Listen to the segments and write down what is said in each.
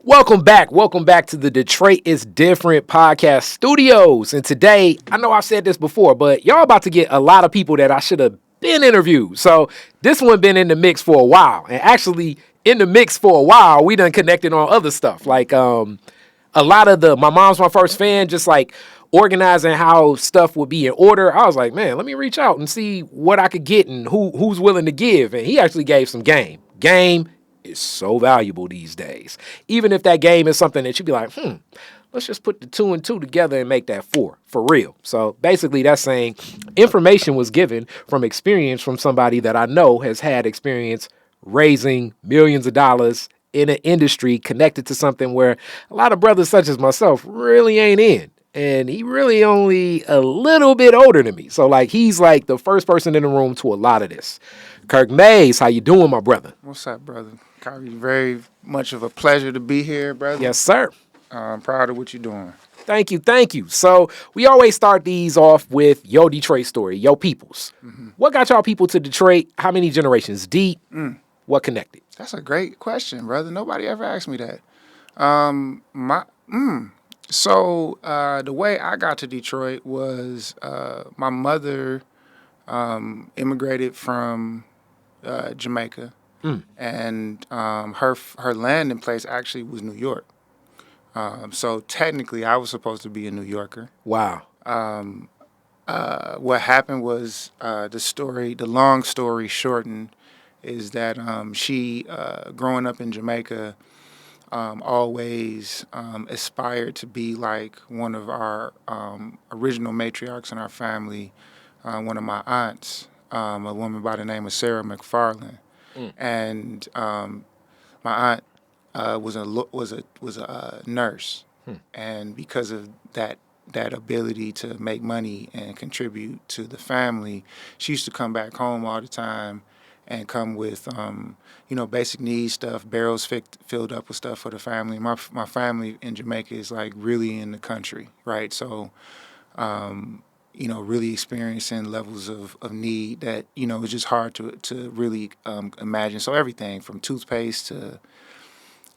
Welcome back to the Detroit is Different podcast studios. And today, I know I've said this before, but y'all about to get a lot of people that I should have been interviewed. So this one been in the mix for a while. And actually, in the mix for a while, we done connected on other stuff. Like a lot of my mom's my first fan, just like organizing how stuff would be in order. I was like, man, let me reach out and see what I could get and who's willing to give. And he actually gave some game. Game is so valuable these days. Even if that game is something that you'd be like, let's just put the 2 and 2 together and make that 4 for real. So basically that's saying information was given from experience from somebody that I know has had experience raising millions of dollars in an industry connected to something where a lot of brothers such as myself really ain't in. And he really only a little bit older than me. So like he's like the first person in the room to a lot of this. Kirk Mayes, how you doing, my brother? What's up, brother? Kyrie, very much of a pleasure to be here, brother. Yes, sir. I'm proud of what you're doing. Thank you. So we always start these off with your Detroit story, your peoples. Mm-hmm. What got y'all people to Detroit? How many generations deep? What connected? That's a great question, brother. Nobody ever asked me that. So the way I got to Detroit was my mother immigrated from Jamaica. And her landing place actually was New York. So technically, I was supposed to be a New Yorker. Wow. What happened was the long story shortened, is that she, growing up in Jamaica, always aspired to be like one of our original matriarchs in our family, one of my aunts, a woman by the name of Sarah McFarland. And my aunt was a nurse, and because of that ability to make money and contribute to the family, she used to come back home all the time and come with basic needs stuff, barrels filled up with stuff for the family. My family in Jamaica is like really in the country, right? So. Really experiencing levels of need that, it's just hard to really imagine. So everything from toothpaste to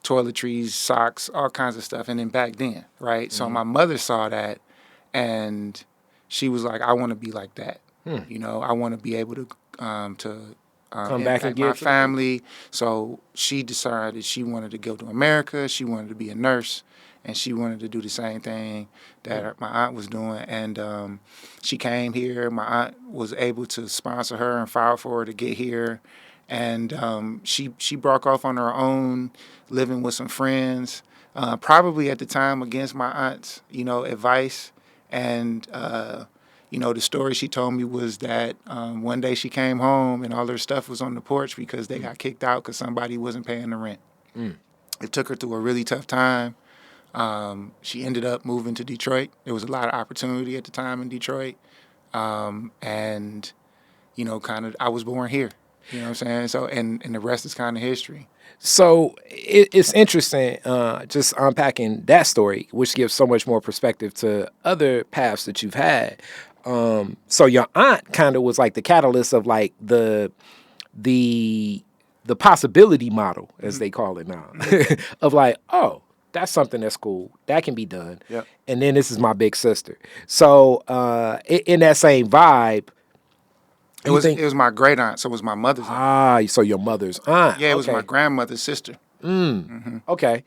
toiletries, socks, all kinds of stuff. And then back then, right? Mm-hmm. So my mother saw that and she was like, I want to be like that. I want to be able to come back and get my family. So she decided she wanted to go to America. She wanted to be a nurse. And she wanted to do the same thing that my aunt was doing. And she came here. My aunt was able to sponsor her and file for her to get here. And she broke off on her own, living with some friends, probably at the time against my aunt's, advice. And, the story she told me was that one day she came home and all her stuff was on the porch because they got kicked out because somebody wasn't paying the rent. It took her through a really tough time. She ended up moving to Detroit. There was a lot of opportunity at the time in Detroit. And, I was born here. You know what I'm saying? So, and the rest is kind of history. So it's interesting, just unpacking that story, which gives so much more perspective to other paths that you've had. So your aunt kind of was like the catalyst of like the possibility model, as they call it now, of like, oh, that's something that's cool. That can be done. Yep. And then this is my big sister. So in that same vibe, it was my great aunt, so it was my mother's aunt. Ah, so your mother's aunt. Yeah, it was my grandmother's sister. Okay.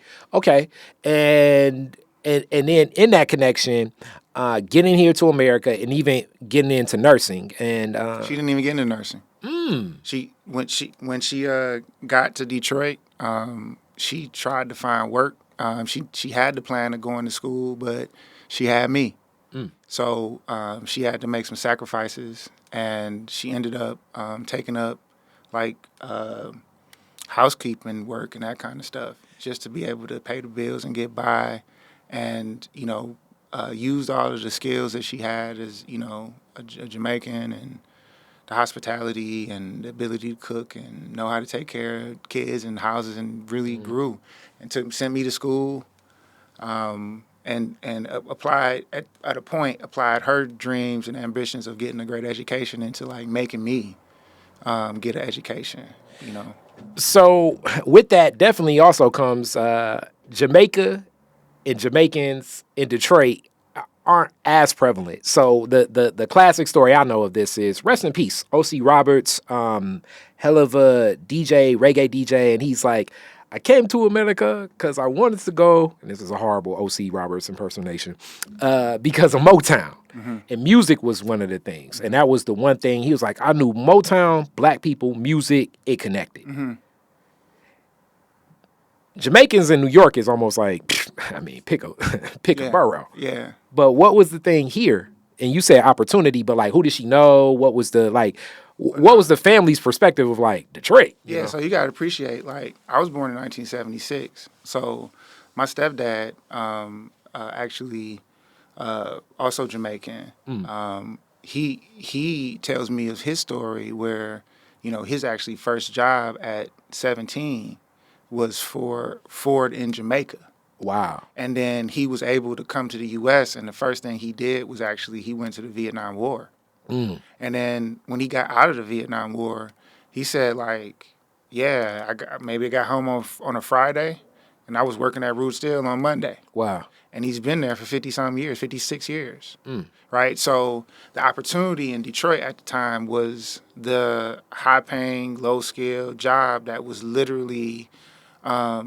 And then in that connection, getting here to America and even getting into nursing, and she didn't even get into nursing. When she got to Detroit, she tried to find work. She had the plan of going to school, but she had me. So she had to make some sacrifices, and she ended up taking up like housekeeping work and that kind of stuff, just to be able to pay the bills and get by, and used all of the skills that she had as a Jamaican, and the hospitality and the ability to cook and know how to take care of kids and houses, and really grew and sent me to school, and applied applied her dreams and ambitions of getting a great education into like making me get an education. So with that definitely also comes Jamaica and Jamaicans in Detroit aren't as prevalent. So the classic story I know of this is rest in peace, O.C. Roberts, hell of a DJ, reggae DJ, and he's like, I came to America because I wanted to go, and this is a horrible O.C. Roberts impersonation, because of Motown. And music was one of the things. And that was the one thing. He was like, I knew Motown, black people, music, it connected. Jamaicans in New York is almost like, I mean, pick a borough. Yeah. But what was the thing here? And you said opportunity, but like, who did she know? What was the what was the family's perspective of like Detroit? You know? So you gotta appreciate, like, I was born in 1976. So my stepdad, actually, also Jamaican. He tells me of his story where, his actually first job at 17 was for Ford in Jamaica. Wow. And then he was able to come to the U.S. and the first thing he did was actually he went to the Vietnam War. And then when he got out of the Vietnam War, he said, like, yeah, maybe I got home on a Friday, and I was working at Root Steel on Monday. Wow. And he's been there for 50-some years, 56 years, right? So the opportunity in Detroit at the time was the high-paying, low-skill job that was literally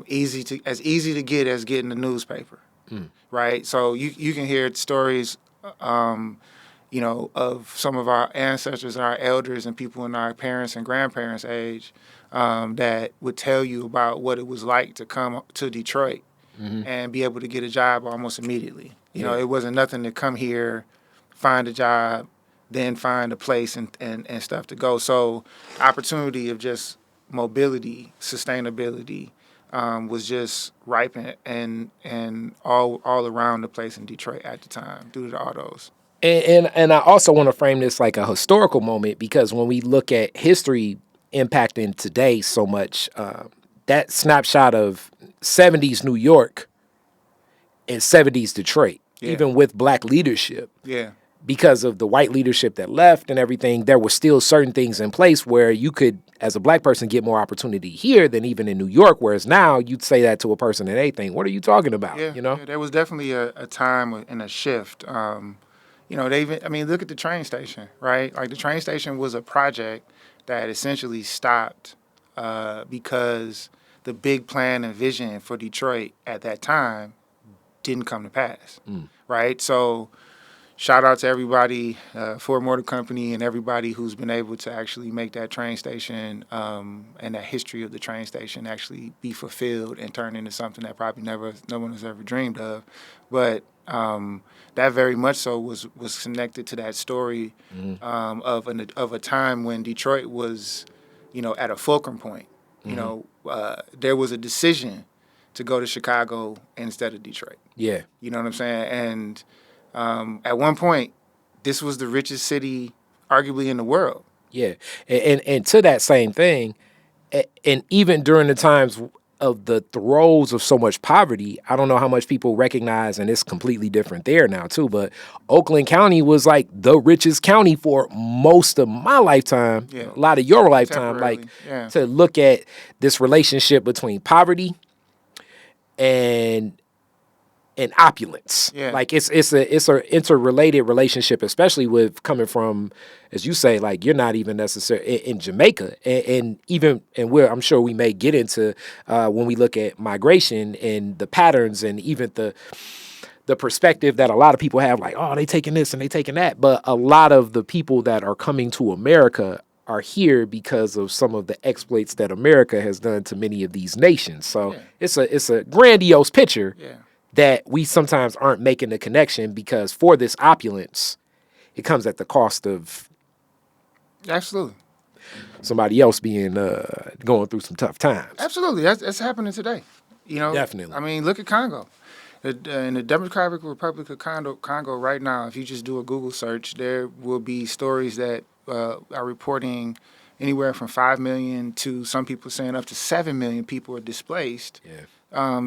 easy to get as getting the newspaper, right? So you can hear stories, of some of our ancestors and our elders and people in our parents and grandparents' age that would tell you about what it was like to come to Detroit and be able to get a job almost immediately. It wasn't nothing to come here, find a job, then find a place and stuff to go. So opportunity of just mobility, sustainability, was just ripe and all around the place in Detroit at the time due to all those. And I also want to frame this like a historical moment because when we look at history impacting today so much, that snapshot of 70s New York and 70s Detroit, even with black leadership. Yeah. Because of the white leadership that left and everything, there were still certain things in place where you could, as a black person, get more opportunity here than even in New York. Whereas now you'd say that to a person and they think, what are you talking about? Yeah, there was definitely a time and a shift. They even, look at the train station, right? Like the train station was a project that essentially stopped because the big plan and vision for Detroit at that time didn't come to pass, right? So shout out to everybody, Ford Motor Company and everybody who's been able to actually make that train station and that history of the train station actually be fulfilled and turn into something that probably no one has ever dreamed of. But that very much so was connected to that story of a time when Detroit was, at a fulcrum point. There was a decision to go to Chicago instead of Detroit. Yeah. You know what I'm saying? And at one point, this was the richest city, arguably, in the world. Yeah. And to that same thing, and even during the times of the throes of so much poverty, I don't know how much people recognize, and it's completely different there now too, but Oakland County was like the richest county for most of my lifetime, a lot of your lifetime, to look at this relationship between poverty and opulence. Yeah. Like it's a interrelated relationship, especially with coming from, as you say, like you're not even necessarily in Jamaica, and where I'm sure we may get into when we look at migration and the patterns and even the perspective that a lot of people have, like, oh, they taking this and they taking that, but a lot of the people that are coming to America are here because of some of the exploits that America has done to many of these nations. So it's a grandiose picture. Yeah. That we sometimes aren't making the connection because for this opulence, it comes at the cost of absolutely somebody else being going through some tough times. Absolutely, that's happening today. Definitely. Look at Congo. In the Democratic Republic of Congo right now, if you just do a Google search, there will be stories that are reporting anywhere from 5 million to some people saying up to 7 million people are displaced. Yeah.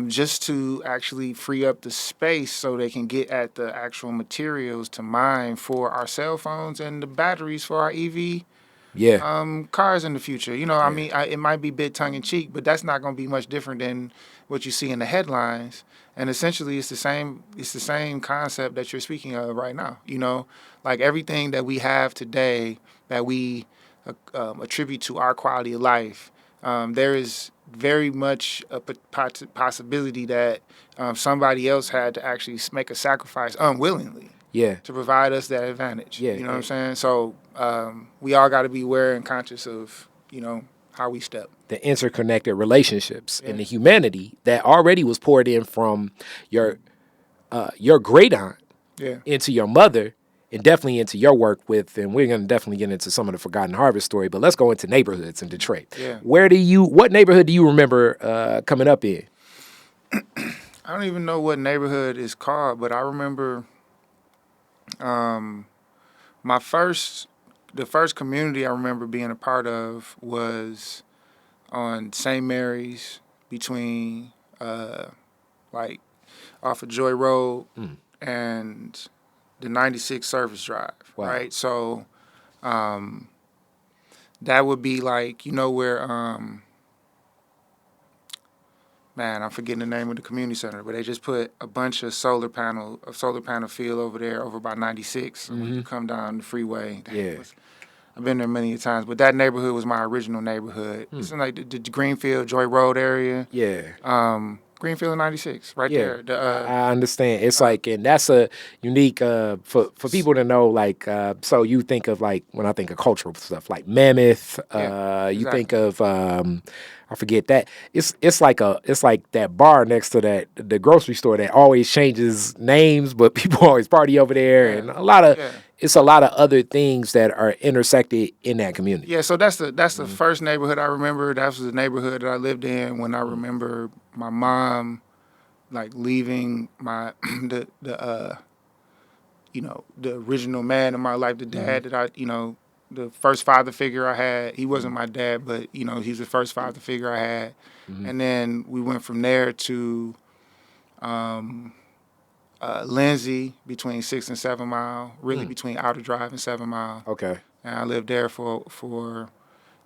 Just to actually free up the space so they can get at the actual materials to mine for our cell phones and the batteries for our EV Yeah. Cars in the future. You know, I Yeah. mean, it might be bit tongue in cheek, but that's not going to be much different than what you see in the headlines. And essentially, it's the same. It's the same concept that you're speaking of right now. You know, like everything that we have today that we attribute to our quality of life. There is very much a possibility that somebody else had to actually make a sacrifice unwillingly Yeah. to provide us that advantage. Yeah. You know what I'm saying? So we all got to be aware and conscious of, how we step. The interconnected relationships Yeah. and the humanity that already was poured in from your great aunt Yeah. into your mother and definitely into your work with, and we're going to definitely get into some of the Forgotten Harvest story, but let's go into neighborhoods in Detroit. Yeah. What neighborhood do you remember coming up in? I don't even know what neighborhood it's called, but I remember the first community I remember being a part of was on St. Mary's between like off of Joy Road and the 96 Service Drive, Wow. right? So that would be like, where man, I'm forgetting the name of the community center, but they just put a bunch of solar panel field over there over by 96. So when you come down the freeway, Yeah. I've been there many times, but that neighborhood was my original neighborhood. It's in like the Greenfield, Joy Road area. Yeah. Greenfield and 96, right Yeah, there. I understand. It's like, and that's a unique for people to know. Like, so you think of like when I think of cultural stuff, like Mammoth. Yeah, You exactly. think of I forget that. It's like that bar next to the grocery store that always changes names, but people always party over there, Yeah. and a lot of Yeah. it's a lot of other things that are intersected in that community. Yeah, so that's the first neighborhood I remember. That was the neighborhood that I lived in when I remember my mom like leaving my the original man in my life, the dad that the first father figure I had. He wasn't my dad, but he's the first father figure I had. And then we went from there to Lindsay between 6 and 7 Mile, really between Outer Drive and 7 Mile. Okay. And I lived there for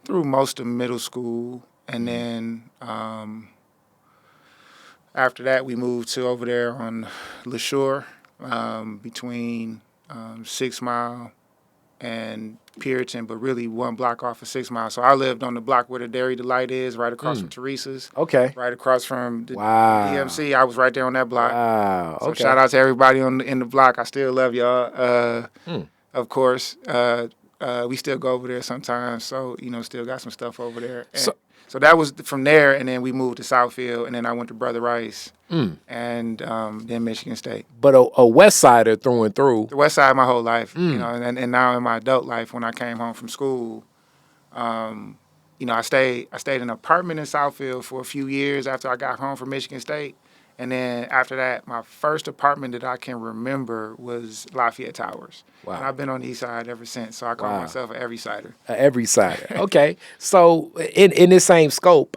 through most of middle school, and then after that we moved to over there on LaShore, between 6 Mile and Puritan, but really one block off of 6 Mile. So I lived on the block where the Dairy Delight is, right across from Teresa's. Okay. Right across from the Wow. DMC. I was right there on that block. Wow. So Okay. shout out to everybody in the block. I still love y'all. Of course. We still go over there sometimes. So, still got some stuff over there. And so that was from there, and then we moved to Southfield, and then I went to Brother Rice, and then Michigan State. But a West Sider through and through. The West Side my whole life, and now in my adult life, when I came home from school, I stayed in an apartment in Southfield for a few years after I got home from Michigan State. And then after that, my first apartment that I can remember was Lafayette Towers. Wow. And I've been on the east side ever since, so I call myself an every sider. Every Sider. Okay. So in this same scope,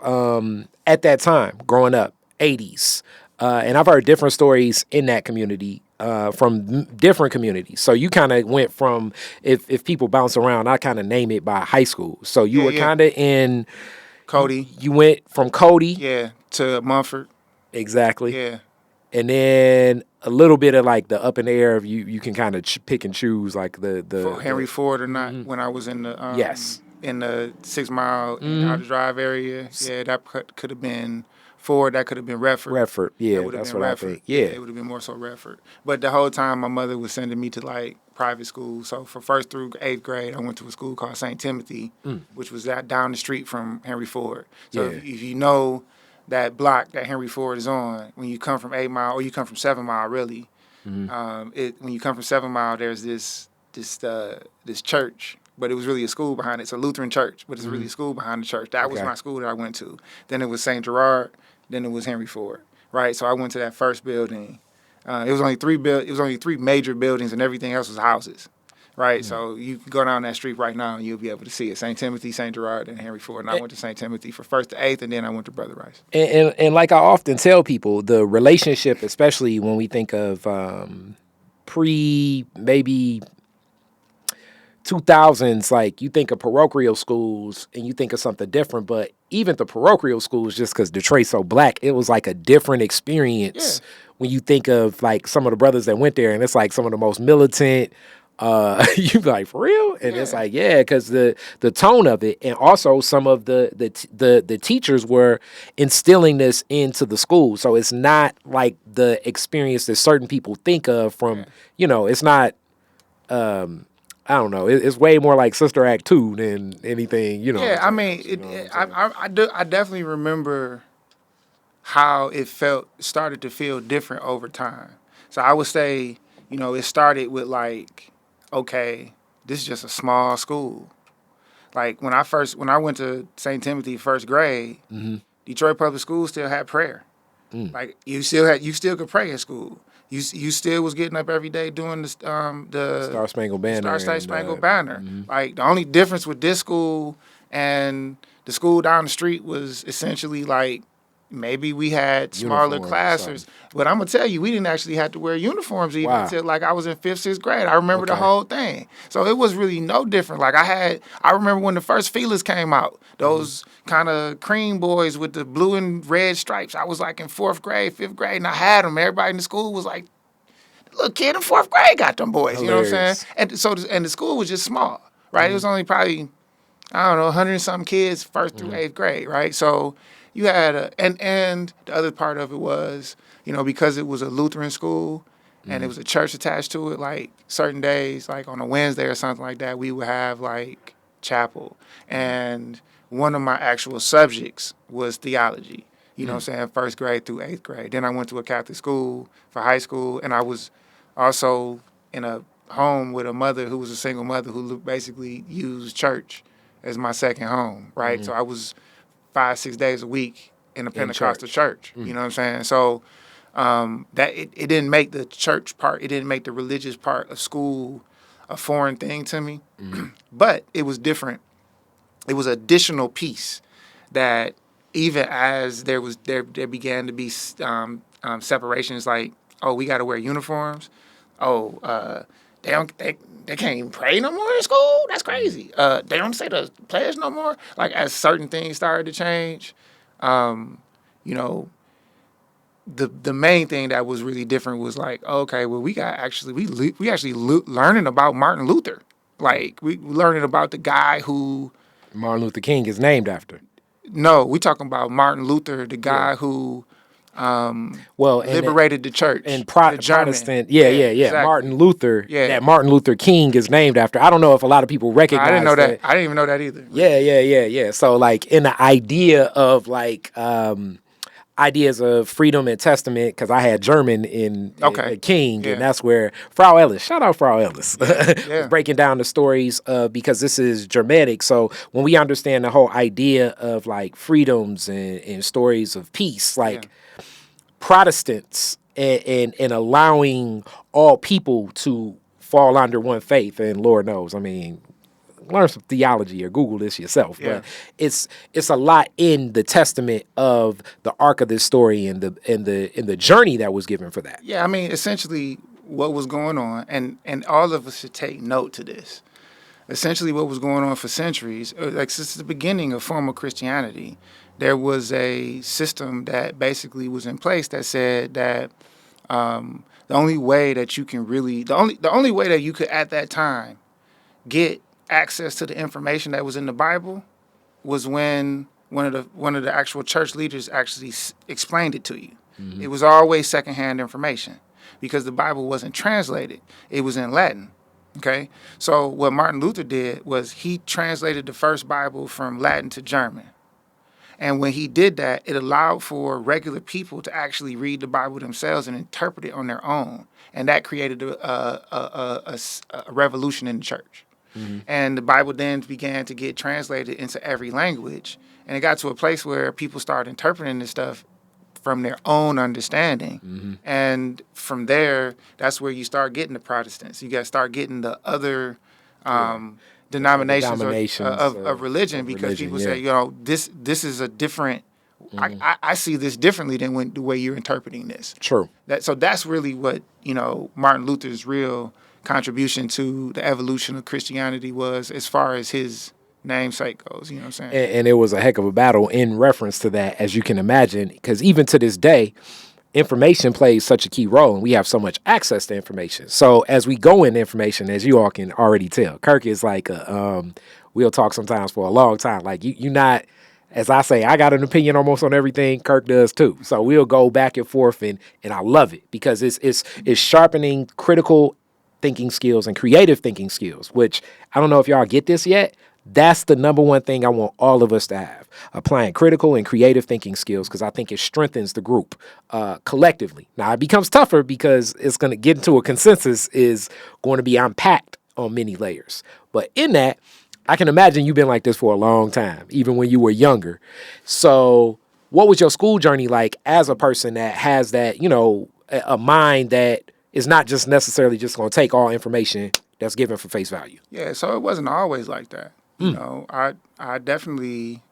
at that time, growing up, 80s, and I've heard different stories in that community from different communities. So you kind of went from, if people bounce around, I kind of name it by high school. So you were kind of in... Cody. You went from Cody. Yeah, to Mumford. Exactly. Yeah. And then a little bit of like the up in the air of you can kind of pick and choose like the For Henry Ford or not, when I was in the yes, in the 6 Mile Outer Drive area. Yeah, that could have been Ford. That could have been Redford. Yeah, That that's been what Redford. I think. Yeah. It would have been more so Redford. But the whole time, my mother was sending me to like private school. So for 1st through 8th grade, I went to a school called St. Timothy, which was down the street from Henry Ford. So Yeah. if you know that block that Henry Ford is on, when you come from 8 Mile, or you come from 7 Mile, really, when you come from 7 Mile, there's this church, but it was really a school behind it. It's a Lutheran church, but it's really a school behind the church. That was Okay. my school that I went to. Then it was St. Gerard. Then it was Henry Ford. Right, so I went to that first building. It was only three major buildings, and everything else was houses. Right, so you can go down that street right now and you'll be able to see it. St. Timothy, St. Gerard, and Henry Ford. And I went to St. Timothy for 1st to 8th, and then I went to Brother Rice. And like I often tell people, the relationship, especially when we think of maybe 2000s, like you think of parochial schools and you think of something different, but even the parochial schools, just because Detroit's so black, it was like a different Yeah. experience when you think of like some of the brothers that went there, and it's like some of the most militant. You be like, for real? And it's Yeah. like, yeah, because the tone of it, and also some of the teachers were instilling this into the school, so it's not like the experience that certain people think of from, Yeah. it's not. I don't know. It's way more like Sister Act 2 than anything, Yeah, I mean, you know what I'm saying? I definitely remember how it started to feel different over time. So I would say, it started with like, okay, this is just a small school. Like when I went to St. Timothy first grade, Detroit Public Schools still had prayer. Like you still could pray in school. You still was getting up every day doing the Star Spangled Banner. Spangled Banner. Like the only difference with this school and the school down the street was essentially like maybe we had smaller Uniforms or classes, something. but I'm gonna tell you, we didn't actually have to wear uniforms even Wow. until like I was in fifth, sixth grade. I remember the Okay. whole thing, so it was really no different. Like I remember when the first feelers came out, those kind of cream boys with the blue and red stripes. I was like in fourth grade, fifth grade, and I had them. Everybody in the school was like, "Little kid in fourth grade got them boys." You know what I'm Hilarious. saying? And so and the school was just small, right? It was only probably I don't know, 100 and something kids first through eighth grade, right? So you had and the other part of it was, because it was a Lutheran school and it was a church attached to it, like certain days, like on a Wednesday or something like that, we would have like chapel. And one of my actual subjects was theology, you know what I'm saying, first grade through eighth grade. Then I went to a Catholic school for high school, and I was also in a home with a mother who was a single mother who basically used church as my second home, right? So I was 5-6 days a week in a Pentecostal church. You know what I'm saying? So that it didn't make the church part, it didn't make the religious part of school a foreign thing to me, but it was different. It was an additional piece that even as there began to be separations, like, oh, we got to wear uniforms. Oh, they can't even pray no more in school. That's crazy. They don't say the prayers no more. Like as certain things started to change, you know, the main thing that was really different was like, okay, well, we actually learning about Martin Luther. Like we learning about the guy who. Martin Luther King is named after. No, we talking about Martin Luther, the guy who liberated the church and the German. Protestant. Yeah. Exactly. Martin Luther. Yeah. That Martin Luther King is named after. I don't know if a lot of people recognize I didn't know that. I didn't even know that either. Yeah. So like in the idea of like ideas of freedom and testament, because I had German in King, Yeah. and that's where Frau Ellis, shout out Frau Ellis, Yeah. was breaking down the stories because this is Germanic. So when we understand the whole idea of like freedoms and stories of peace, like Protestants and allowing all people to fall under one faith, and Lord knows, I mean, learn some theology or Google this yourself. Yeah. But it's a lot in the testament of the arc of this story and the journey that was given for that. Yeah, I mean, essentially what was going on, and all of us should take note to this. Essentially what was going on for centuries, like since the beginning of formal Christianity, there was a system that basically was in place that said that the only way that you can really, the only way that you could at that time get access to the information that was in the Bible was when one of the actual church leaders actually explained it to you. It was always secondhand information because the Bible wasn't translated; it was in Latin. Okay, so what Martin Luther did was he translated the first Bible from Latin to German, and when he did that, it allowed for regular people to actually read the Bible themselves and interpret it on their own, and that created a revolution in the church. And the Bible then began to get translated into every language. And it got to a place where people started interpreting this stuff from their own understanding. And from there, that's where you start getting the Protestants. You got to start getting the other denominations of religion because people say, this is a different, I see this differently than the way you're interpreting this. True. So that's really what, Martin Luther's real contribution to the evolution of Christianity was as far as his namesake goes. You know what I'm saying? And it was a heck of a battle in reference to that, as you can imagine, because even to this day, information plays such a key role, and we have so much access to information. So as we go into information, as you all can already tell, Kirk is like we'll talk sometimes for a long time. Like you not, as I say, I got an opinion almost on everything. Kirk does too. So we'll go back and forth, and I love it because it's sharpening critical thinking skills and creative thinking skills, which I don't know if y'all get this yet. That's the number one thing I want all of us to have, applying critical and creative thinking skills, because I think it strengthens the group collectively. Now, it becomes tougher because it's going to get into a consensus is going to be unpacked on many layers. But in that, I can imagine you've been like this for a long time, even when you were younger. So what was your school journey like as a person that has that, a mind that is not just necessarily just going to take all information that's given for face value? Yeah, so it wasn't always like that. You know, I definitely,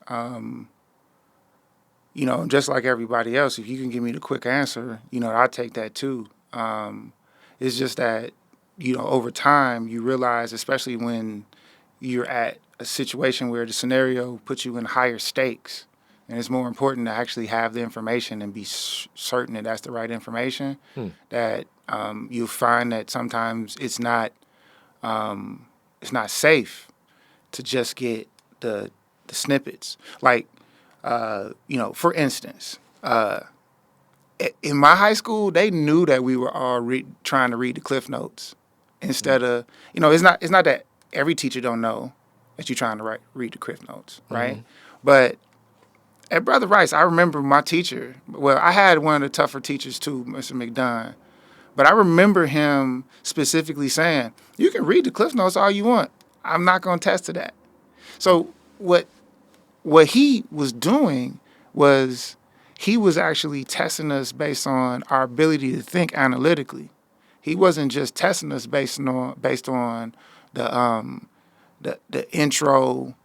just like everybody else, if you can give me the quick answer, I take that too. It's just that, over time you realize, especially when you're at a situation where the scenario puts you in higher stakes, and it's more important to actually have the information and be certain that that's the right information, that you'll find that sometimes it's not safe to just get the snippets. Like, for instance, in my high school, they knew that we were all trying to read the Cliff Notes instead of, it's not that every teacher don't know that you're trying to read the Cliff Notes, right? But at Brother Rice, I remember my teacher. Well, I had one of the tougher teachers too, Mr. McDunn. But I remember him specifically saying, "You can read the Cliff Notes all you want. I'm not going to test to that." So what he was doing was he was actually testing us based on our ability to think analytically. He wasn't just testing us based on the intro,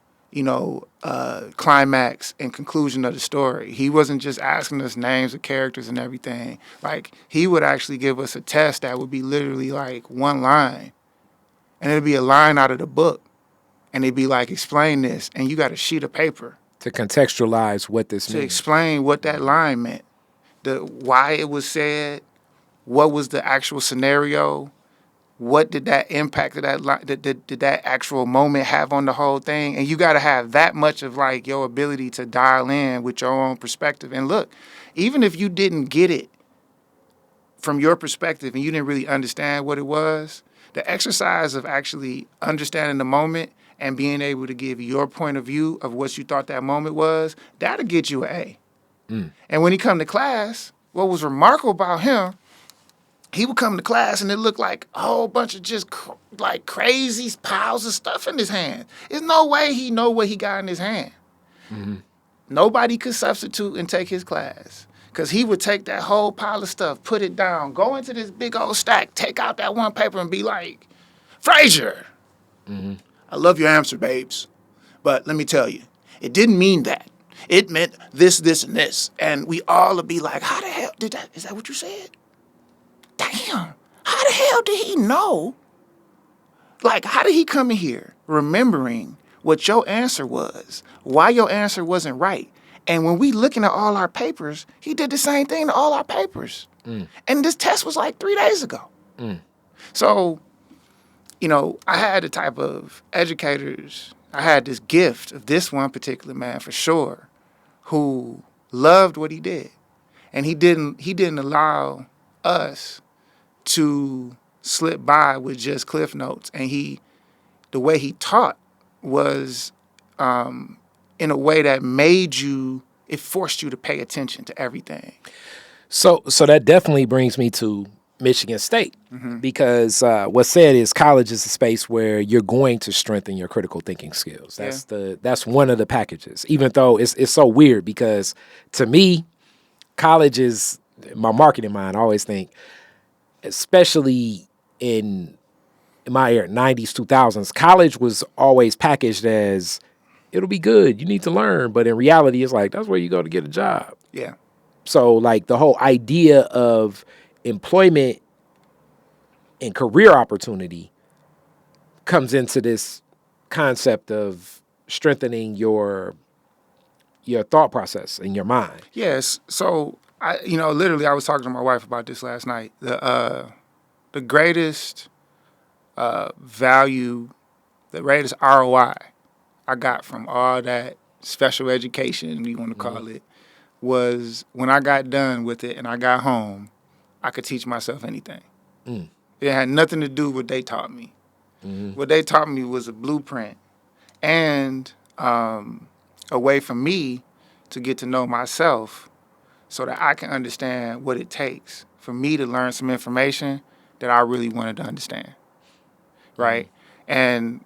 climax and conclusion of the story. He wasn't just asking us names of characters and everything. Like, he would actually give us a test that would be literally like one line, and it'd be a line out of the book, and it'd be like, explain this, and you got a sheet of paper To contextualize what this to means. explain what that line meant, why it was said, what was the actual scenario, what did that impact of that line, did that actual moment have on the whole thing? And you got to have that much of like your ability to dial in with your own perspective. And look, even if you didn't get it from your perspective and you didn't really understand what it was, the exercise of actually understanding the moment and being able to give your point of view of what you thought that moment was, that'll get you an A. And when he come to class, what was remarkable about him, he would come to class and it looked like a whole bunch of just like crazy piles of stuff in his hand. There's no way he know what he got in his hand. Nobody could substitute and take his class, because he would take that whole pile of stuff, put it down, go into this big old stack, take out that one paper and be like, "Frazier, I love your answer, babes, but let me tell you, it didn't mean that. It meant this, this, and this." And we all would be like, "How the hell did that? Is that what you said? Damn, how the hell did he know? Like, how did he come in here remembering what your answer was, why your answer wasn't right?" And when we looking at all our papers, he did the same thing to all our papers. And this test was like 3 days ago. So, I had the type of educators, I had this gift of this one particular man for sure, who loved what he did. And he didn't allow us to slip by with just Cliff Notes. And the way he taught was in a way that it forced you to pay attention to everything. So that definitely brings me to Michigan State, because what's said is college is a space where you're going to strengthen your critical thinking skills. That's one of the packages, even though it's so weird, because to me, college is, my marketing mind, I always think, especially in my era, 90s, 2000s, college was always packaged as, it'll be good, you need to learn. But in reality, it's like, that's where you go to get a job. Yeah. So like the whole idea of employment and career opportunity comes into this concept of strengthening your thought process in your mind. Yes. So literally, I was talking to my wife about this last night. The greatest value, the greatest ROI I got from all that special education, you want to call it, was when I got done with it and I got home, I could teach myself anything. It had nothing to do with what they taught me. What they taught me was a blueprint and a way for me to get to know myself so that I can understand what it takes for me to learn some information that I really wanted to understand, right? And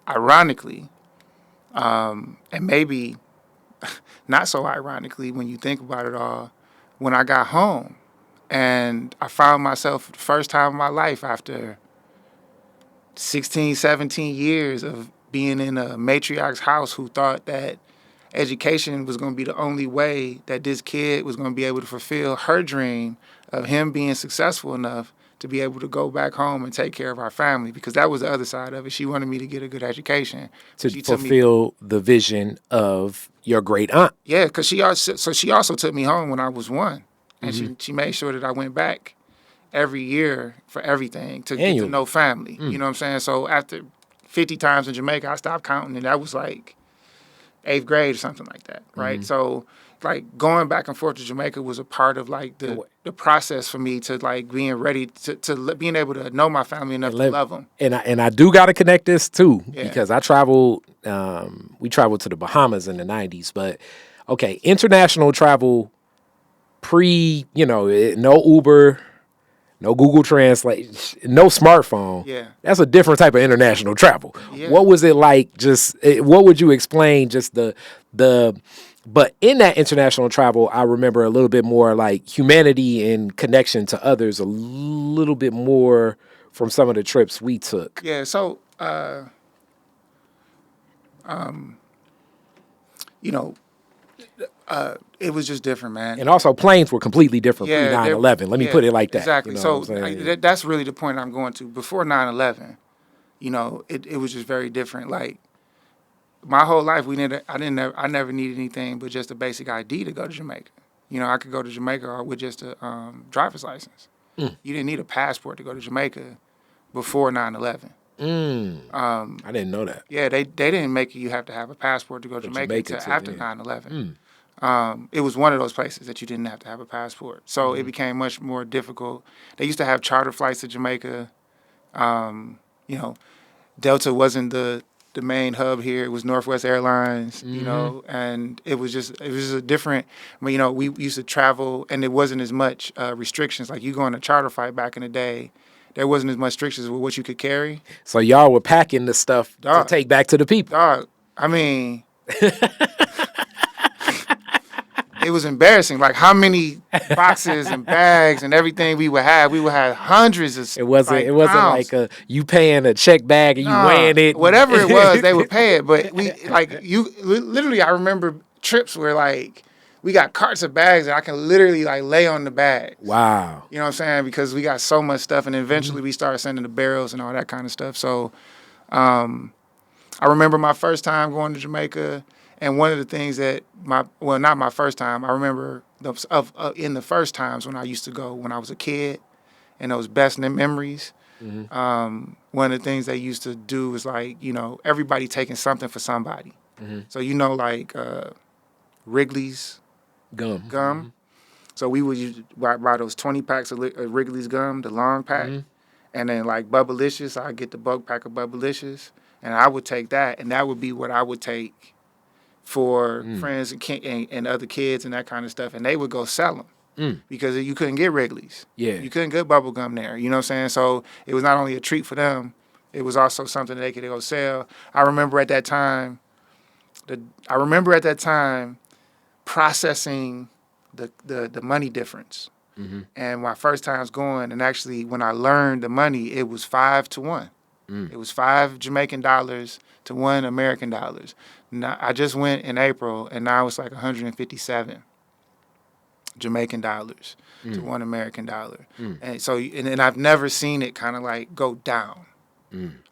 ironically, and maybe not so ironically when you think about it all, when I got home and I found myself for the first time in my life after 16, 17 years of being in a matriarch's house who thought that education was going to be the only way that this kid was going to be able to fulfill her dream of him being successful enough to be able to go back home and take care of our family, because that was the other side of it. She wanted me to get a good education. To fulfill the vision of your great aunt. Yeah, because she also took me home when I was 1. And she made sure that I went back every year for everything to get to know family. You know what I'm saying? So after 50 times in Jamaica, I stopped counting, and that was like 8th grade or something like that, right? So like going back and forth to Jamaica was a part of like the process for me to like being ready to being able to know my family enough to love them. And I do got to connect this too, because I traveled, we traveled to the Bahamas in the 90s, but okay, international travel no Uber, no Google Translate, no smartphone. Yeah. That's a different type of international travel. Yeah. What was it like? What would you explain but in that international travel, I remember a little bit more like humanity and connection to others, a little bit more from some of the trips we took. Yeah. So, it was just different, man. And also planes were completely different pre 9/11. Let me put it like that. Exactly. You know That's really the point I'm going to. Before 9/11, it was just very different. Like my whole life, I never needed anything but just a basic ID to go to Jamaica. I could go to Jamaica with just a driver's license. You didn't need a passport to go to Jamaica before 9/11. I didn't know that. Yeah, they didn't make you have to have a passport to go to Jamaica until after 9/11. It was one of those places that you didn't have to have a passport. So it became much more difficult. They used to have charter flights to Jamaica. Delta wasn't the main hub here. It was Northwest Airlines, and it was just a different, we used to travel and there wasn't as much restrictions. Like you go on a charter flight back in the day, there wasn't as much restrictions with what you could carry. So y'all were packing the stuff to take back to the people. Dog, I mean, it was embarrassing. Like how many boxes and bags and everything we would have. We would have hundreds of. It wasn't like you paying a check bag and you weighing it. Whatever it was, they would pay it. But literally, I remember trips where like we got carts of bags and I can literally like lay on the bags. Wow. You know what I'm saying? Because we got so much stuff, and eventually we started sending the barrels and all that kind of stuff. So, I remember my first time going to Jamaica. And one of the things that not my first time, I remember in the first times when I used to go when I was a kid, and those best memories. One of the things they used to do was like, everybody taking something for somebody. So like Wrigley's gum. So we would use, buy those 20 packs of Wrigley's gum, the long pack, and then like Bubblicious, I'd get the bulk pack of Bubblicious, and I would take that, and that would be what I would take for friends and other kids and that kind of stuff, and they would go sell them because you couldn't get Wrigley's. Yeah, you couldn't get bubble gum there. You know what I'm saying? So it was not only a treat for them, it was also something that they could go sell. I remember at that time processing the money difference. And my first times going, and actually when I learned the money, it was 5 to 1. It was 5 Jamaican dollars to 1 American dollars. Now, I just went in April, and now it's like 157. Jamaican dollars to $1 American. And so, and I've never seen it kind of like go down.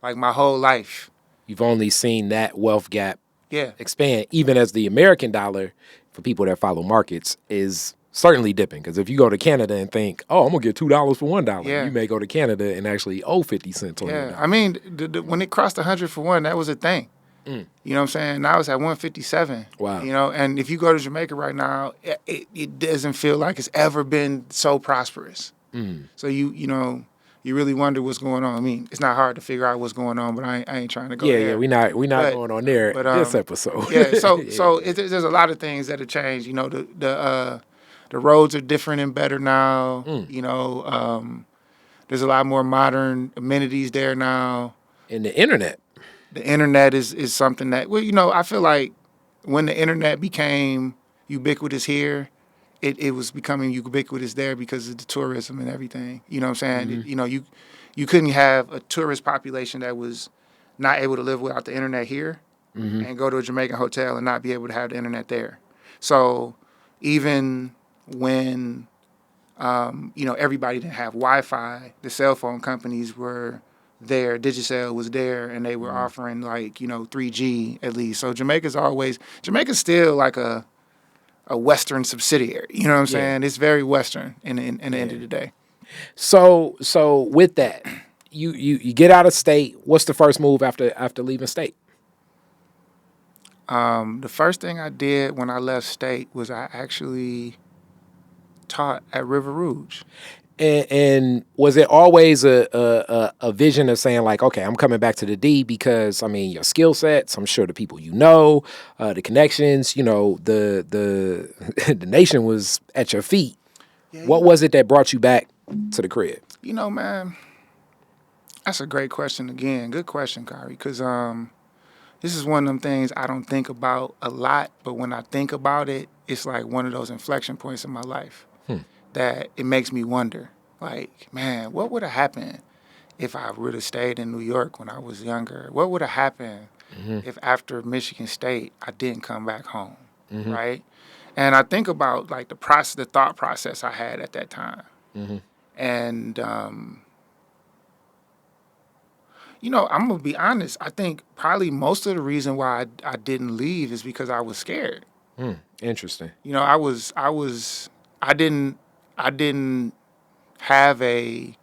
Like my whole life. You've only seen that wealth gap Yeah. expand, even as the American dollar, for people that follow markets, is certainly dipping. Because if you go to Canada and think, oh, I'm going to get $2 for $1, Yeah. you may go to Canada and actually owe 50 cents on your Yeah. dollar. I mean, when it crossed 100 for one, that was a thing. You know what I'm saying? Now it's at 157. Wow. You know, and if you go to Jamaica right now, it doesn't feel like it's ever been so prosperous. So you know, you really wonder what's going on. I mean, it's not hard to figure out what's going on, but I ain't trying to go there. Yeah, we not But- going on there this episode. Yeah, there's a lot of things that have changed. You know, the roads are different and better now. You know, there's a lot more modern amenities there now. And the internet. The internet is something that, well, you know, I feel like when the internet became ubiquitous here, it was becoming ubiquitous there because of the tourism and everything. You know what I'm saying? You know, you couldn't have a tourist population that was not able to live without the internet here and go to a Jamaican hotel and not be able to have the internet there. So even when, you know, everybody didn't have Wi-Fi, the cell phone companies were there, Digicel was there, and they were offering like, you know, 3G at least. So Jamaica's still like a Western subsidiary. You know what I'm saying? It's very Western in the end of the day. So with that, you get out of state. What's the first move after leaving state? The first thing I did when I left state was I actually taught at River Rouge. And was it always a vision of saying like, okay, I'm coming back to the D because I mean your skill sets, I'm sure the people you know, the connections, you know, the the nation was at your feet. Yeah, What was it that brought you back to the crib? You know, man, that's a great question again. Good question, Kari, because this is one of them things I don't think about a lot, but when I think about it, it's like one of those inflection points in my life that it makes me wonder, like, man, what would have happened if I would have stayed in New York when I was younger? What would have happened if after Michigan State I didn't come back home, right? And I think about like the thought process I had at that time, and you know, I'm gonna be honest. I think probably most of the reason why I didn't leave is because I was scared. Interesting. You know, I didn't have a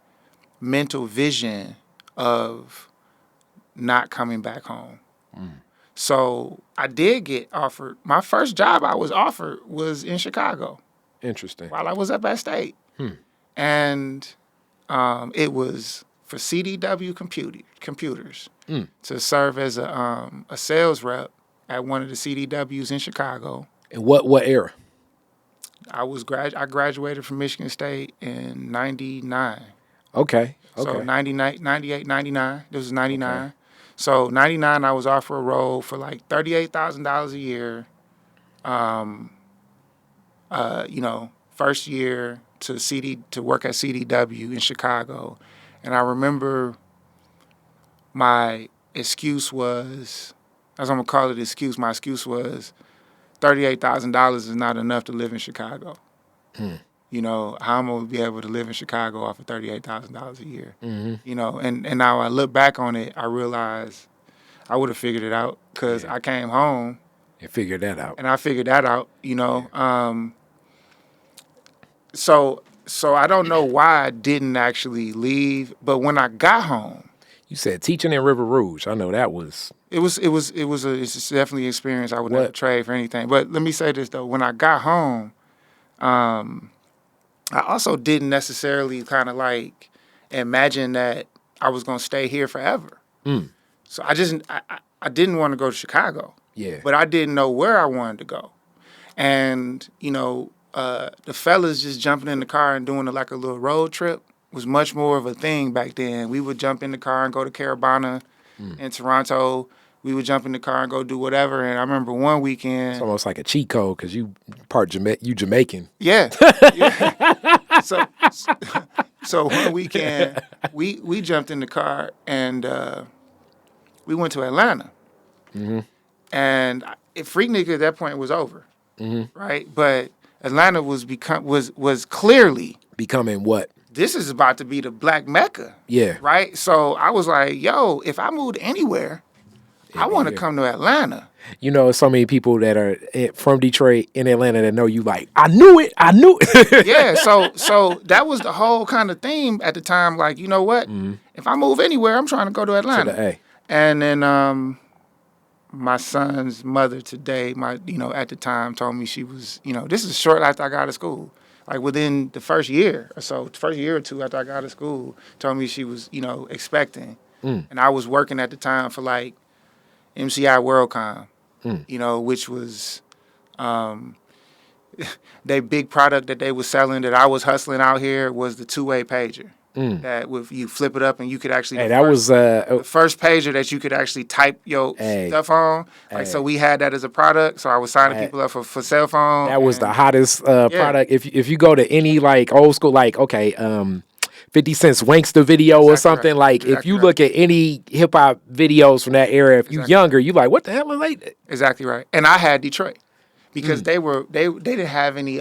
mental vision of not coming back home. So I did get offered. My first job I was offered was in Chicago Interesting. while I was up at State, and it was for CDW computers to serve as a sales rep at one of the CDWs in Chicago. And what era? I graduated from Michigan State in 99. Okay. So 99, 98, 99. This was 99. Okay. So 99, I was offered a role for like $38,000 a year. You know, first year to work at CDW in Chicago. And I remember my excuse was, as I'm gonna call it excuse, my excuse was $38,000 is not enough to live in Chicago. You know, how am I gonna be able to live in Chicago off of $38,000 a year? You know, and now I look back on it, I realize I would have figured it out because I came home and figured that out. And I figured that out, you know. So I don't know why I didn't actually leave, but when I got home, you said teaching in River Rouge. I know that was. It's definitely an experience I would never trade for anything. But let me say this though: when I got home, I also didn't necessarily kind of like imagine that I was gonna stay here forever. So I didn't want to go to Chicago. Yeah. But I didn't know where I wanted to go, and you know. The fellas just jumping in the car and doing like a little road trip was much more of a thing back then. We would jump in the car and go to Carabana in Toronto. We would jump in the car and go do whatever. And I remember one weekend. It's almost like a cheat code because you Jamaican. Yeah. So one weekend we jumped in the car and we went to Atlanta. And Freak Nigga at that point was over, right? But Atlanta was clearly, Becoming what? this is about to be the black Mecca. Yeah. Right? So I was like, yo, if I moved anywhere, I It'd be want to here. come to Atlanta. You know, so many people that are from Detroit in Atlanta that know you like, I knew it. I knew it. Yeah, so that was the whole kind of theme at the time. Like, you know what? If I move anywhere, I'm trying to go to To Atlanta. the A. And then my son's mother today, at the time told me she was, this is short after I got out of school. Like within the first year or so, first year or two after I got out of school, told me she was, expecting. And I was working at the time for like MCI WorldCom, which was their big product that they was selling that I was hustling out here was the two-way pager. That if you flip it up and you could actually Hey, that was the first pager that you could actually type your stuff on. Like so we had that as a product. So I was signing people up for cell phone. that was the hottest product. If you go to any like old school, like 50 Cent's Wankster video or something, like if you look at any hip hop videos from that era, if you younger, you like, what the hell are they? Exactly right. And I had Detroit because they didn't have any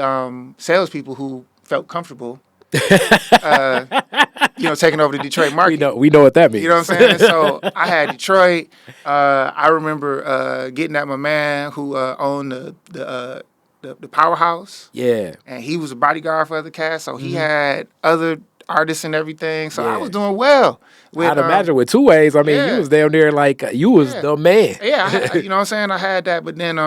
salespeople who felt comfortable taking over the Detroit market. We know what that means. You know what I'm saying? So I had Detroit. I remember getting at my man who owned the Powerhouse. Yeah. And he was a bodyguard for other cats, so he had other artists and everything. So I was doing well. I'd imagine with two ways. I mean, you was down there like you was the man. Yeah, you know what I'm saying? I had that, but then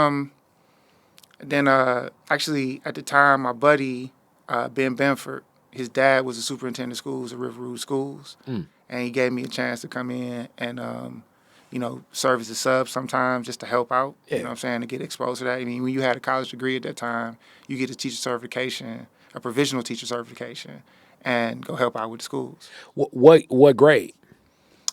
actually at the time, my buddy Ben Benford, his dad was a superintendent of schools at River Rouge Schools, and he gave me a chance to come in and serve as a sub sometimes just to help out. Yeah. You know what I'm saying? To get exposed to that. I mean, when you had a college degree at that time, you get a teacher certification, a provisional teacher certification, and go help out with the schools. What grade?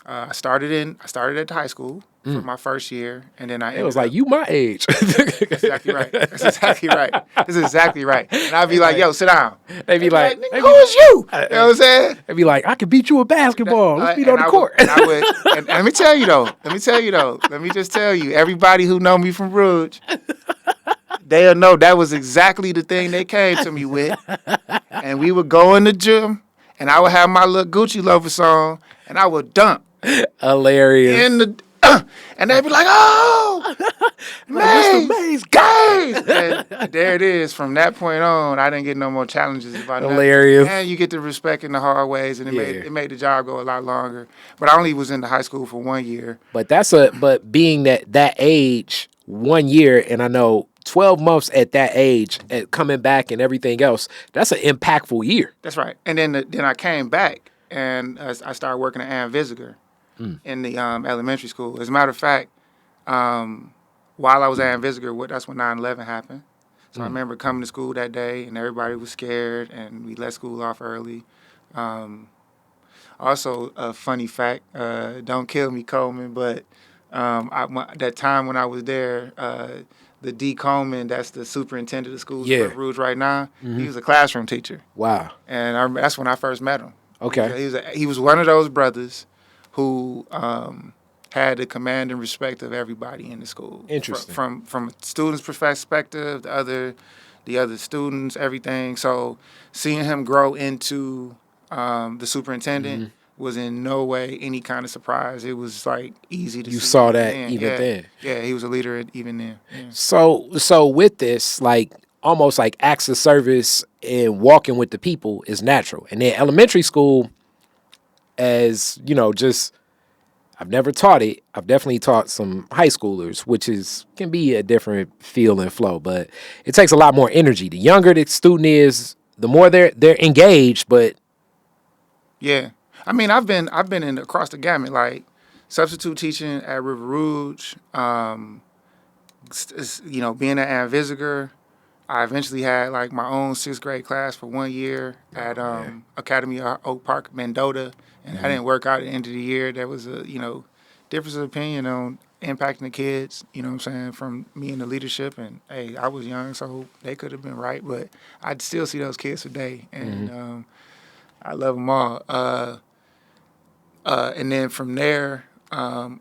I started at the high school for my first year, and then It was like, you my age. That's exactly right. That's exactly right. That's exactly right. And I'd be like, yo, sit down. They be like, who is you? You know what I'm saying? They'd be like, I could beat you at basketball. Let's meet on the court. And let me tell you though. Let me just tell you, everybody who know me from Rouge, they'll know that was exactly the thing they came to me with. And we would go in the gym, and I would have my little Gucci Loafer song, and I would dunk. Hilarious. In the and they'd be like, oh, Mayes, guys. And there it is. From that point on, I didn't get no more challenges about Hilarious. nothing. And you get the respect in the hard ways, and it made the job go a lot longer. But I only was in the high school for 1 year. But but being that age, 1 year, and I know 12 months at that age, coming back and everything else, that's an impactful year. That's right. And then I came back, and I started working at Ann Visiger in the elementary school. As a matter of fact, while I was at Ann Visiger, that's when 9/11 happened. So I remember coming to school that day, and everybody was scared, and we let school off early. Also, a funny fact, don't kill me, Coleman, but that time when I was there, the D. Coleman, that's the superintendent of schools in Rouge right now, he was a classroom teacher. Wow. And that's when I first met him. Okay. He was one of those brothers who had the command and respect of everybody in the school. Interesting. From a student's perspective, the other students, everything. So seeing him grow into the superintendent was in no way any kind of surprise. It was like easy to see. You saw that even then. Yeah, he was a leader even then. Yeah. So with this, like almost like acts of service and walking with the people is natural. And then elementary school, as you know, I've never taught it. I've definitely taught some high schoolers, which can be a different feel and flow, but it takes a lot more energy. The younger the student is, the more they're engaged, but yeah. I mean, I've been in across the gamut, like substitute teaching at River Rouge, being at Ann Visiger. I eventually had like my own 6th grade class for 1 year at Academy of Oak Park, Mendota, and I didn't work out at the end of the year. There was a difference of opinion on impacting the kids. You know what I'm saying, from me and the leadership. And hey, I was young, so they could have been right, but I'd still see those kids today, and I love them all. And then from there, I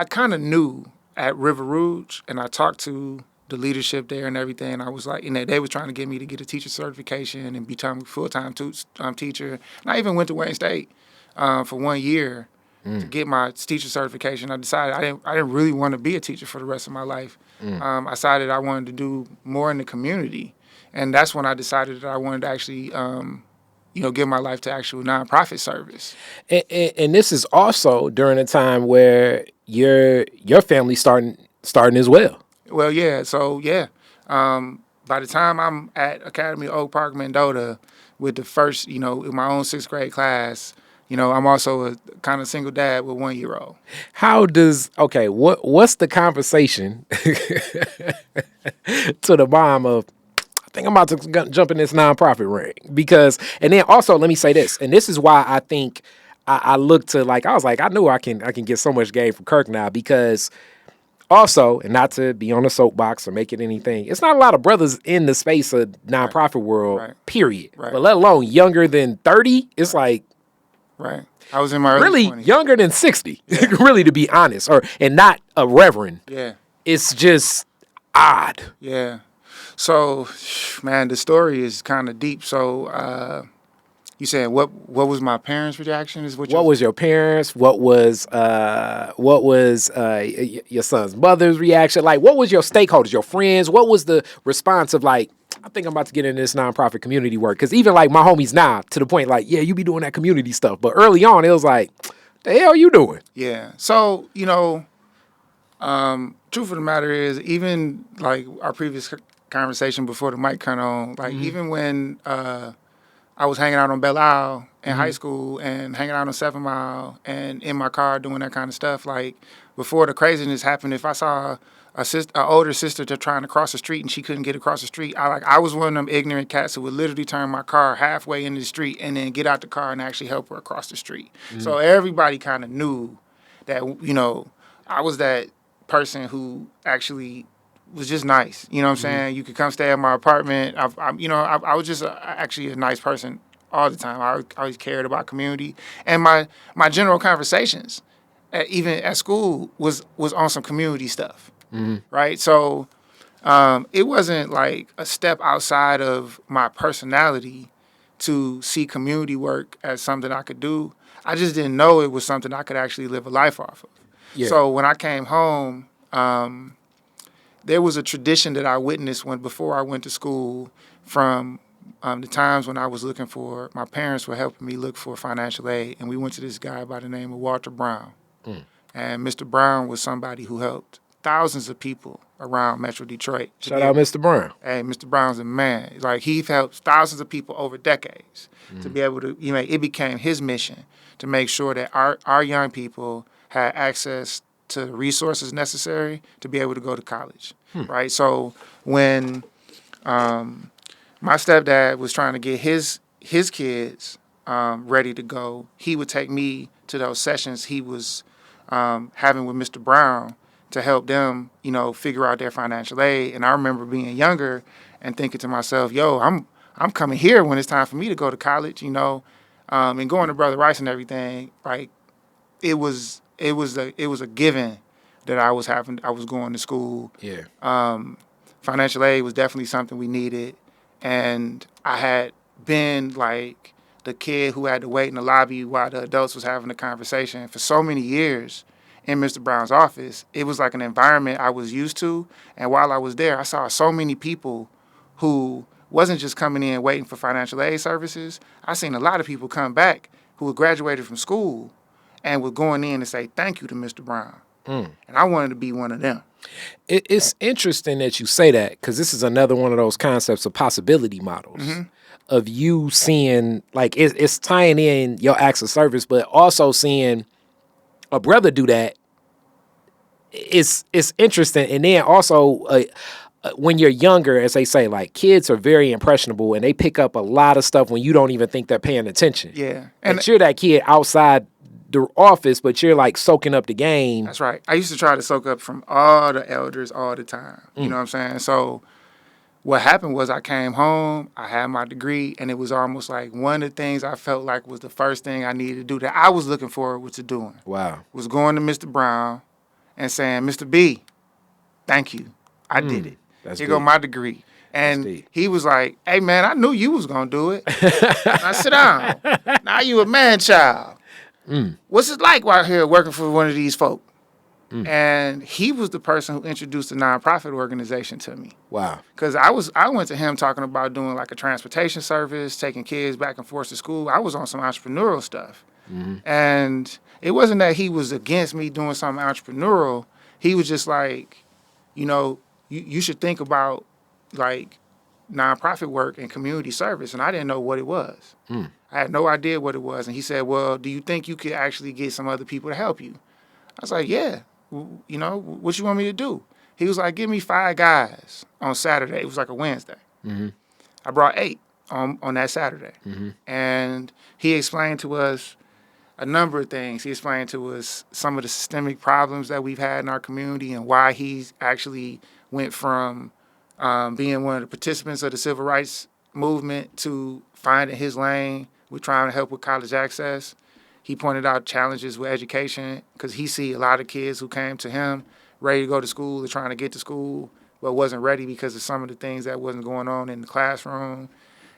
kind of knew at River Rouge, and I talked to the leadership there and everything. And I was like, they were trying to get me to get a teacher certification and become a full-time teacher. And I even went to Wayne State for 1 year to get my teacher certification. I decided I didn't really want to be a teacher for the rest of my life. I decided I wanted to do more in the community. And that's when I decided that I wanted to actually, give my life to actual nonprofit service. And this is also during a time where your family's starting as well. Well, yeah. So, yeah. By the time I'm at Academy Oak Park, Mendota, with the first, in my own 6th grade class, I'm also a kind of single dad with 1-year-old. What's the conversation to the mom of, I think I'm about to jump in this nonprofit ring? Because, and then also, let me say this, and this is why I think I look to, like, I was like, I knew I can get so much game from Kirk now, because also, and not to be on a soapbox or make it anything, it's not a lot of brothers in the space of nonprofit world, period. Right. But let alone younger than 30, it's like, right. I was in my early 20s. Younger than 60, really, to be honest, and not a reverend. Yeah. It's just odd. Yeah. So, man, the story is kind of deep. So, you said what was my parents' reaction? What was your parents? What was your son's mother's reaction? Like, what was your stakeholders, your friends? What was the response of, like, I think I'm about to get into this nonprofit community work? Because even like my homies now, to the point, like, yeah, you be doing that community stuff. But early on, it was like, the hell you doing? Yeah. So, truth of the matter is, even like our previous conversation before the mic turned on, like even when I was hanging out on Belle Isle in high school and hanging out on 7 Mile and in my car doing that kind of stuff, like before the craziness happened, if I saw an older sister just trying to cross the street and she couldn't get across the street, I was one of them ignorant cats who would literally turn my car halfway into the street and then get out the car and actually help her across the street. So everybody kind of knew that, I was that person who actually was just nice. You know what I'm saying? You could come stay at my apartment. I was just actually a nice person all the time. I always cared about community. And my general conversations, even at school, was on some community stuff. Right? So it wasn't like a step outside of my personality to see community work as something I could do. I just didn't know it was something I could actually live a life off of. Yeah. So when I came home, there was a tradition that I witnessed before I went to school from the times when I was my parents were helping me look for financial aid, and we went to this guy by the name of Walter Brown. And Mr. Brown was somebody who helped thousands of people around Metro Detroit. Shout out Mr. Brown. Hey, Mr. Brown's a man. Like, he helped thousands of people over decades to be able to, it became his mission to make sure that our young people had access to the resources necessary to be able to go to college, right? So when my stepdad was trying to get his kids ready to go, he would take me to those sessions he was having with Mr. Brown to help them, figure out their financial aid. And I remember being younger and thinking to myself, yo, I'm coming here when it's time for me to go to college, and going to Brother Rice and everything. Like, it was a given that I was going to school. Yeah. Financial aid was definitely something we needed. And I had been like the kid who had to wait in the lobby while the adults was having a conversation for so many years in Mr. Brown's office. It was like an environment I was used to. And while I was there, I saw so many people who wasn't just coming in waiting for financial aid services. I seen a lot of people come back who had graduated from school and were going in to say thank you to Mr. Brown. And I wanted to be one of them. It's interesting that you say that, because this is another one of those concepts of possibility models of you seeing, like, it's tying in your acts of service, but also seeing a brother do that. It's interesting. And then also when you're younger, as they say, like, kids are very impressionable and they pick up a lot of stuff when you don't even think they're paying attention. Yeah. And you're that kid outside the office, but you're like soaking up the game. That's right. I used to try to soak up from all the elders all the time. You know what I'm saying? So what happened was I came home, I had my degree, and it was almost like one of the things I felt like was the first thing I needed to do that I was looking forward to doing. Wow. Was going to Mr. Brown and saying, Mr. B, thank you. I did it. That's Here go deep. my degree. And deep. he was like, hey, man, I knew you was going to do it. Now sit down. Now you a man child. What's it like out here working for one of these folk? And he was the person who introduced the nonprofit organization to me. Wow. Because I went to him talking about doing like a transportation service, taking kids back and forth to school. I was on some entrepreneurial stuff. And it wasn't that he was against me doing something entrepreneurial. He was just like, you should think about like nonprofit work and community service. And I didn't know what it was. I had no idea what it was. And he said, well, do you think you could actually get some other people to help you? I was like, yeah. What you want me to do? He was like, give me 5 guys on Saturday. It was like a Wednesday. I brought 8 on that Saturday. And he explained to us a number of things. He explained to us some of the systemic problems that we've had in our community and why he's actually went from being one of the participants of the civil rights movement to finding his lane with trying to help with college access. He pointed out challenges with education because he see a lot of kids who came to him ready to go to school or trying to get to school but wasn't ready because of some of the things that wasn't going on in the classroom.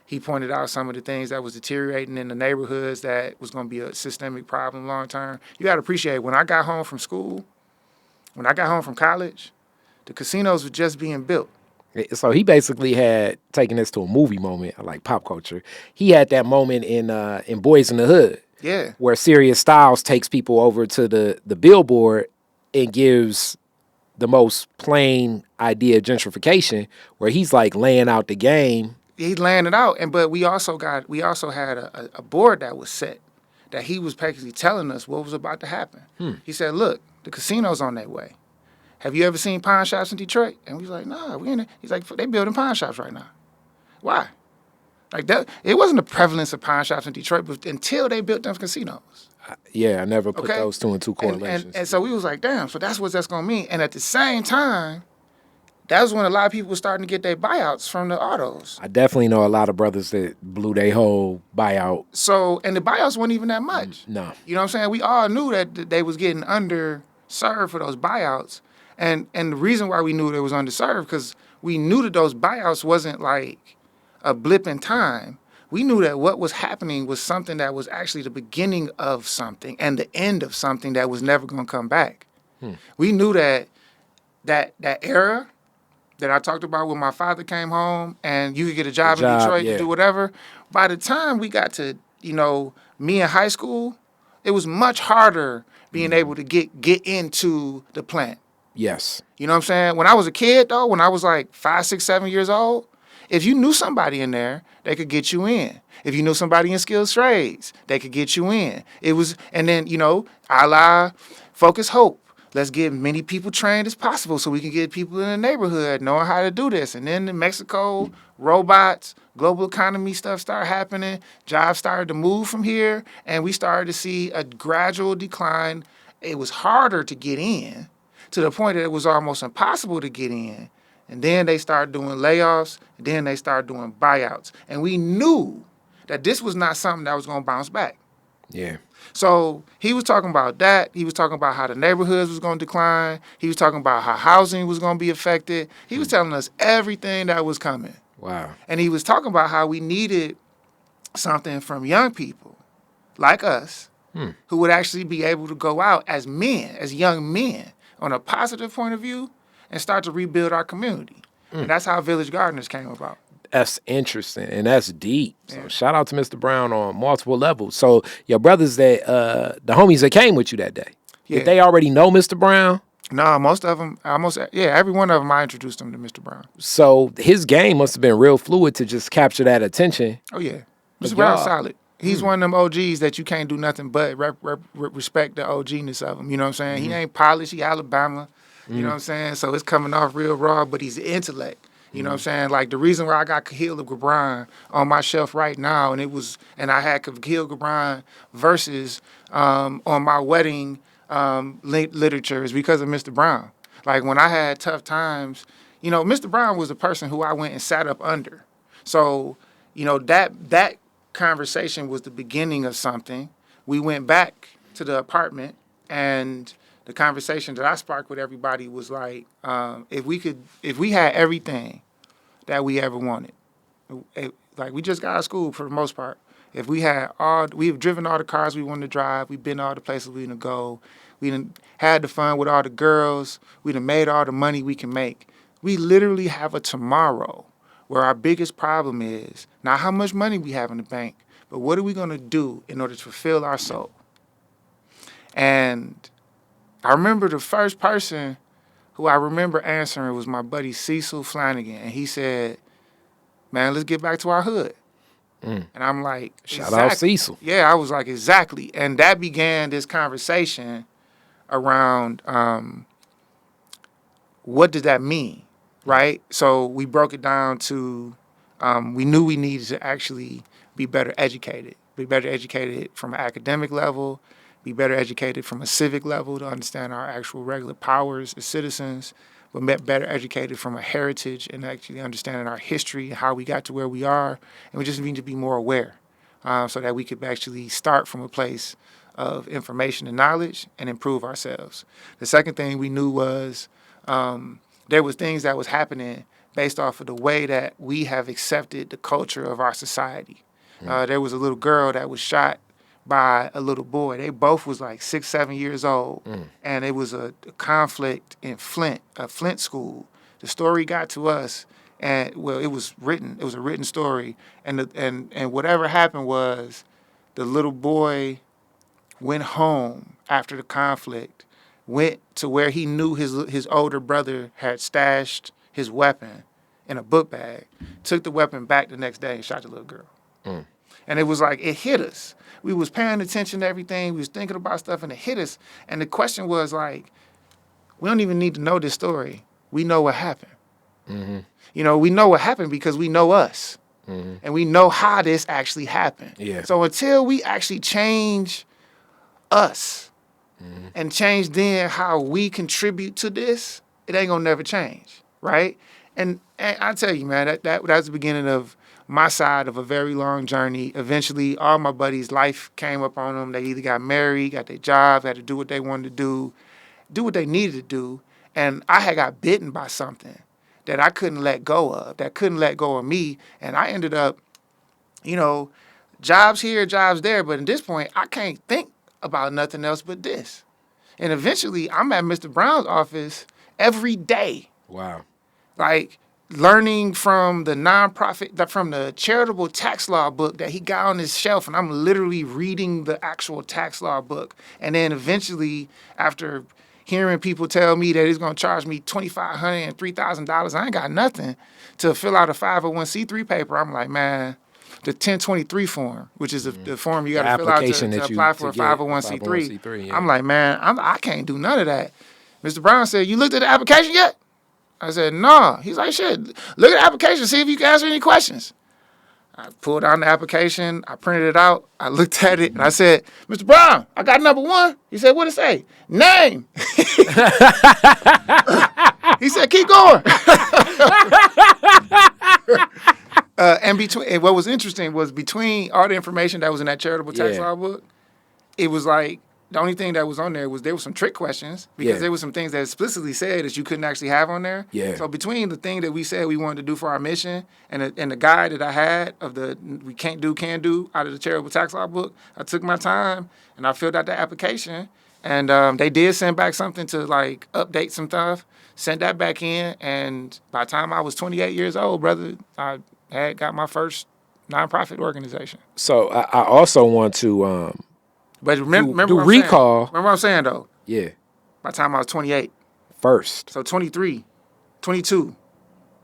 He pointed out some of the things that was deteriorating in the neighborhoods that was going to be a systemic problem long term. You got to appreciate when I got home from school, when I got home from college, the casinos were just being built. So he basically had taken this to a movie moment, like pop culture. He had that moment in Boys in the Hood. Yeah. Where Serious Styles takes people over to the billboard and gives the most plain idea of gentrification, where he's like laying out the game. He's laying it out, but we also had a board that was set that he was basically telling us what was about to happen. He said, look, the casino's on their way. Have you ever seen pawn shops in Detroit? And we was like, nah, we in it. He's like, they building pawn shops right now. Why? Like that, it wasn't the prevalence of pawn shops in Detroit, but until they built them casinos. Yeah, I never put those 2 and 2 correlations. And so we was like, damn, so that's what that's going to mean. And at the same time, that was when a lot of people were starting to get their buyouts from the autos. I definitely know a lot of brothers that blew their whole buyout. So, and the buyouts weren't even that much. No. You know what I'm saying? We all knew that they was getting underserved for those buyouts. And the reason why we knew they was underserved, because we knew that those buyouts wasn't like a blip in time. We knew that what was happening was something that was actually the beginning of something and the end of something that was never going to come back. We knew that era that I talked about when my father came home and you could get a job in Detroit to do whatever. By the time we got to, me in high school, it was much harder being able to get into the plant. Yes. You know what I'm saying? When I was a kid, though, when I was like 5, 6, 7 years old, if you knew somebody in there, they could get you in. If you knew somebody in skilled trades, they could get you in. It was, and then, a la Focus Hope. Let's get many people trained as possible so we can get people in the neighborhood knowing how to do this. And then in Mexico, robots, global economy stuff started happening. Jobs started to move from here, and we started to see a gradual decline. It was harder to get in to the point that it was almost impossible to get in. And then they started doing layoffs, and then they started doing buyouts. And we knew that this was not something that was going to bounce back. Yeah. So he was talking about that. He was talking about how the neighborhoods was going to decline. He was talking about how housing was going to be affected. He was telling us everything that was coming. Wow. And he was talking about how we needed something from young people like us who would actually be able to go out as men, as young men, on a positive point of view and start to rebuild our community. And that's how Village Gardeners came about. That's interesting, and that's deep. So shout out to Mr. Brown on multiple levels. So your brothers that, the homies that came with you that day, did they already know Mr. Brown? No, most of them, every one of them, I introduced them to Mr. Brown. So his game must have been real fluid to just capture that attention. Oh, yeah. Mr. Brown's solid. He's one of them OGs that you can't do nothing but respect the OG-ness of him. You know what I'm saying? He ain't polished. He Alabama. You know what I'm saying? So it's coming off real raw, but he's intellect. You know what I'm saying? Like the reason why I got Khalil Gibran on my shelf right now, and I had Khalil Gibran verses on my wedding literature is because of Mr. Brown. Like when I had tough times, Mr. Brown was the person who I went and sat up under. So, that conversation was the beginning of something. We went back to the apartment and the conversation that I sparked with everybody was like, if we had everything that we ever wanted, like we just got out of school for the most part. If we've driven all the cars we wanted to drive, we've been all the places we want to go, we done had the fun with all the girls, we done made all the money we can make. We literally have a tomorrow where our biggest problem is not how much money we have in the bank, but what are we going to do in order to fulfill our soul? And I remember the first person who I remember answering was my buddy Cecil Flanagan. And he said, man, let's get back to our hood. And I'm like, shout out Cecil. Yeah, I was like, exactly. And that began this conversation around what did that mean, right? So we broke it down to we knew we needed to actually be better educated from an academic level, be better educated from a civic level to understand our actual regular powers as citizens, but better educated from a heritage and actually understanding our history and how we got to where we are. And we just need to be more aware so that we could actually start from a place of information and knowledge and improve ourselves. The second thing we knew was there was things that was happening based off of the way that we have accepted the culture of our society. There was a little girl that was shot by a little boy. They both was like 6, 7 years old. And it was a conflict in Flint, a Flint school. The story got to us, and well, it was written. It was a written story. And whatever happened was the little boy went home after the conflict, went to where he knew his older brother had stashed his weapon in a book bag, took the weapon back the next day and shot the little girl. And it was like, it hit us. We was paying attention to everything. We was thinking about stuff, and it hit us. And the question was like, we don't even need to know this story. We know what happened. You know, we know what happened because we know us. And we know how this actually happened. Yeah. So until we actually change us and change then how we contribute to this, it ain't gonna never change, right? And I tell you, man, that was the beginning of my side of a very long journey. Eventually, all my buddies' life came up on them. They either got married, got their jobs, had to do what they wanted to do what they needed to do. And I had got bitten by something that I couldn't let go of, that couldn't let go of me. And I ended up, you know, jobs here, jobs there. But at this point, I can't think about nothing else but this. And eventually, I'm at Mr. Brown's office every day. Wow. Like, learning from the nonprofit, from the charitable tax law book that he got on his shelf, and I'm literally reading the actual tax law book. And then eventually, after hearing people tell me that he's going to charge me $2,500 and $3,000, I ain't got nothing to fill out a 501c3 paper. I'm like, man, the 1023 form, which is the form you got to fill out to apply for a 501c3. Yeah. I'm like, man, I can't do none of that. Mr. Brown said, you looked at the application yet? I said, no. He's like, shit, look at the application, see if you can answer any questions. I pulled out the application, I printed it out, I looked at it, and I said, Mr. Brown, I got number 1. He said, what'd it say? Name. He said, keep going. And what was interesting was between all the information that was in that charitable tax law book, it was like, the only thing that was on there was some trick questions because there were some things that explicitly said that you couldn't actually have on there. Yeah. So between the thing that we said we wanted to do for our mission and the guide that I had of the we can't do, can do out of the charitable tax law book, I took my time and I filled out the application. And they did send back something to like update some stuff, sent that back in. And by the time I was 28 years old, brother, I had got my first nonprofit organization. So I also want to... But remember what I'm saying, though? Yeah. By the time I was 28. First. So 23, 22,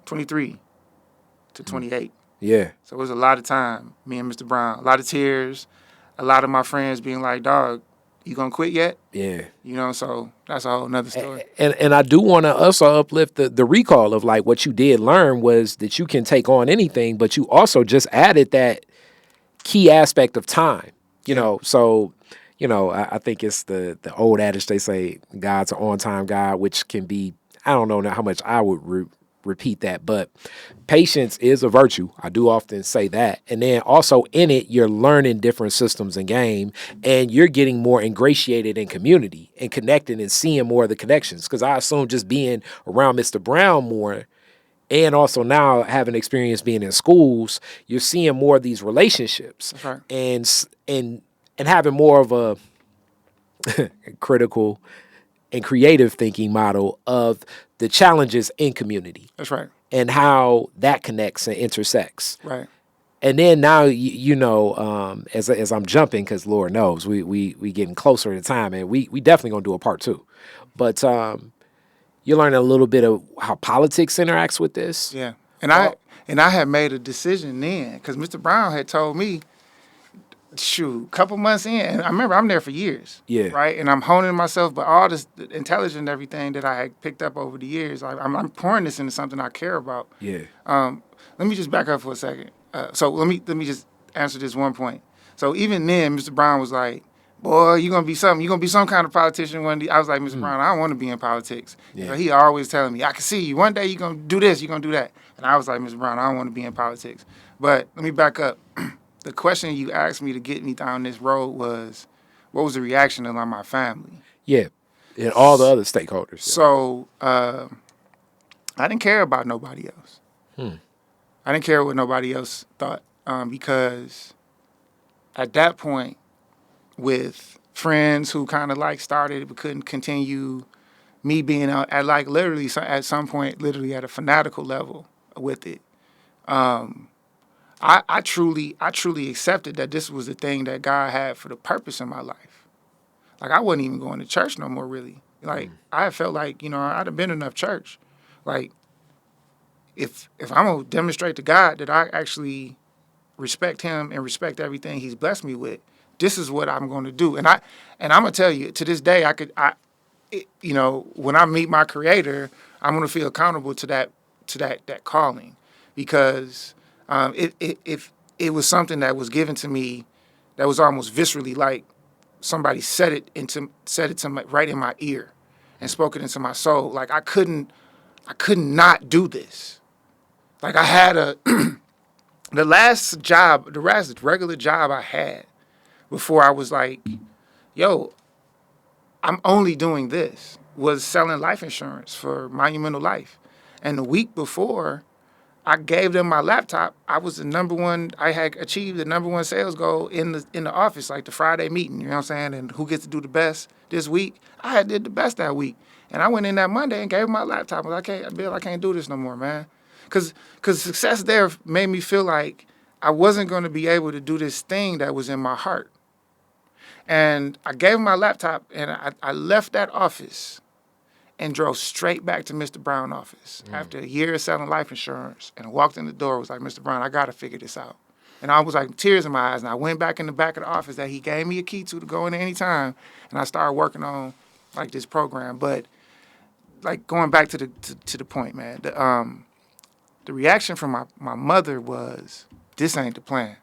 23 to 28. Yeah. So it was a lot of time, me and Mr. Brown. A lot of tears, a lot of my friends being like, dog, you gonna quit yet? Yeah. You know, so that's a whole nother story. And I do want to also uplift the recall of like what you did learn was that you can take on anything, but you also just added that key aspect of time, you know, so... You know, I think it's the old adage they say God's an on-time God, which can be, I don't know how much I would repeat that, but patience is a virtue. I do often say that. And then also in it, you're learning different systems and game, and you're getting more ingratiated in community and connecting and seeing more of the connections. Because I assume just being around Mr. Brown more, and also now having experience being in schools, you're seeing more of these relationships. That's right. And having more of a critical and creative thinking model of the challenges in community That's right. and how that connects and intersects. Right. And then now, as I'm jumping, because Lord knows we getting closer to time, and we definitely gonna do a part 2. But you're learning a little bit of how politics interacts with this. Yeah. And I had made a decision then, because Mr. Brown had told me, shoot, a couple months in, and I remember I'm there for years. Yeah. Right? And I'm honing myself, but all this intelligence and everything that I had picked up over the years, I'm pouring this into something I care about. Yeah. Let me just back up for a second. So let me just answer this one point. So even then, Mr. Brown was like, boy, you're going to be something. You're going to be some kind of politician one day. I was like, Mr. Brown, I don't want to be in politics. Yeah. So he always telling me, I can see you. One day you're going to do this, you're going to do that. And I was like, Mr. Brown, I don't want to be in politics. But let me back up. The question you asked me to get me down this road was, what was the reaction of my family? Yeah. And all the other stakeholders. Yeah. So I didn't care about nobody else. I didn't care what nobody else thought because at that point, with friends who kind of like started but couldn't continue, me being out at like literally at some point, literally at a fanatical level with it. I truly accepted that this was the thing that God had for the purpose in my life. Like I wasn't even going to church no more, really. Like I felt like, I'd have been enough church. Like if I'm gonna demonstrate to God that I actually respect Him and respect everything He's blessed me with, this is what I'm going to do. And I'm gonna tell you, to this day, when I meet my Creator, I'm gonna feel accountable to that calling, because it was something that was given to me that was almost viscerally, like somebody said it to me right in my ear and spoke it into my soul. Like I could not do this. Like I had the last regular job I had before I was like, yo, I'm only doing this, was selling life insurance for Monumental Life. And the week before I gave them my laptop, I had achieved the number one sales goal in the office, like the Friday meeting, you know what I'm saying? And who gets to do the best this week? I had did the best that week. And I went in that Monday and gave them my laptop. I was like, Bill, I can't do this no more, man. Because success there made me feel like I wasn't going to be able to do this thing that was in my heart. And I gave him my laptop, and I left that office and drove straight back to Mr. Brown's office after a year of selling life insurance. And I walked in the door, was like, Mr. Brown, I got to figure this out. And I was like, tears in my eyes. And I went back in the back of the office that he gave me a key to go in there anytime. And I started working on like this program. But like going back to the point, man, the reaction from my mother was, this ain't the plan.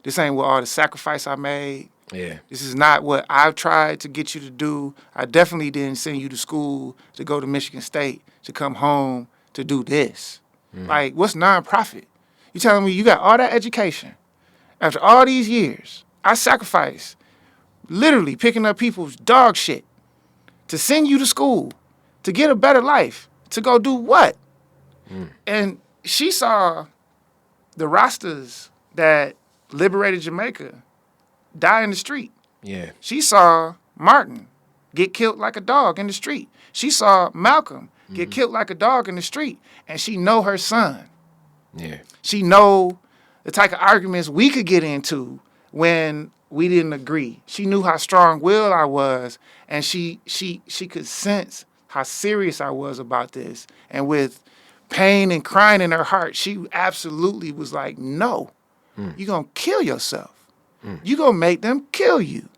This ain't what all the sacrifice I made. Yeah. This is not what I've tried to get you to do. I definitely didn't send you to school to go to Michigan State, to come home to do this. Like, what's nonprofit? You telling me you got all that education. After all these years, I sacrificed literally picking up people's dog shit to send you to school, to get a better life, to go do what? And she saw the Rastas that liberated Jamaica die in the street. Yeah. She saw Martin get killed like a dog in the street. She saw Malcolm get killed like a dog in the street. And she know her son. Yeah. She know the type of arguments we could get into when we didn't agree. She knew how strong-willed I was, and she could sense how serious I was about this. And with pain and crying in her heart, she absolutely was like, no, you're going to kill yourself. You're going to make them kill you.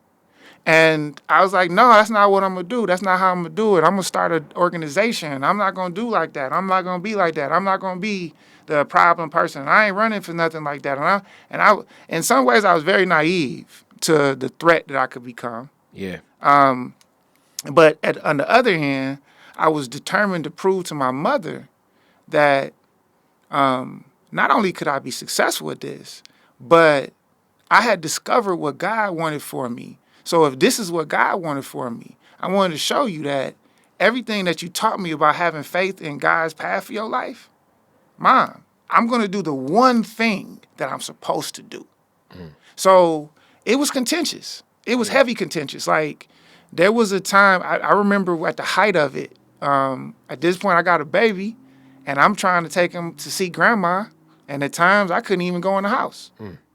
And I was like, no, that's not what I'm going to do. That's not how I'm going to do it. I'm going to start an organization. I'm not going to do like that. I'm not going to be like that. I'm not going to be the problem person. I ain't running for nothing like that. And I in some ways, I was very naive to the threat that I could become. Yeah. But on the other hand, I was determined to prove to my mother that not only could I be successful at this, but I had discovered what God wanted for me. So if this is what God wanted for me, I wanted to show you that everything that you taught me about having faith in God's path for your life, Mom, I'm going to do the one thing that I'm supposed to do. So it was contentious. It was heavy contentious. Like, there was a time, I remember at the height of it, at this point I got a baby, and I'm trying to take him to see grandma, and at times I couldn't even go in the house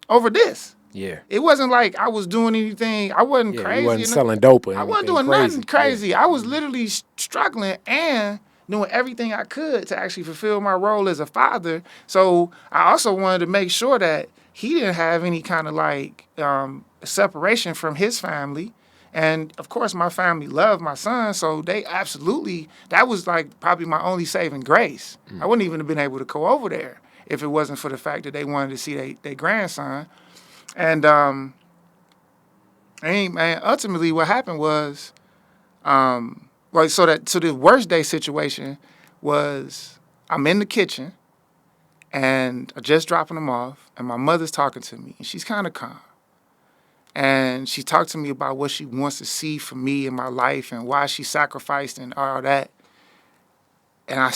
over this. Yeah. It wasn't like I was doing anything. I wasn't crazy. You wasn't selling dope or anything. I wasn't doing nothing crazy. Yeah. I was literally struggling and doing everything I could to actually fulfill my role as a father. So I also wanted to make sure that he didn't have any kind of like separation from his family. And of course, my family loved my son, so they absolutely, that was like probably my only saving grace. I wouldn't even have been able to go over there if it wasn't for the fact that they wanted to see their grandson. And ultimately what happened was, so the worst day situation was I'm in the kitchen and I'm just dropping them off, and my mother's talking to me, and she's kind of calm. And she talked to me about what she wants to see from me in my life and why she sacrificed and all that. And I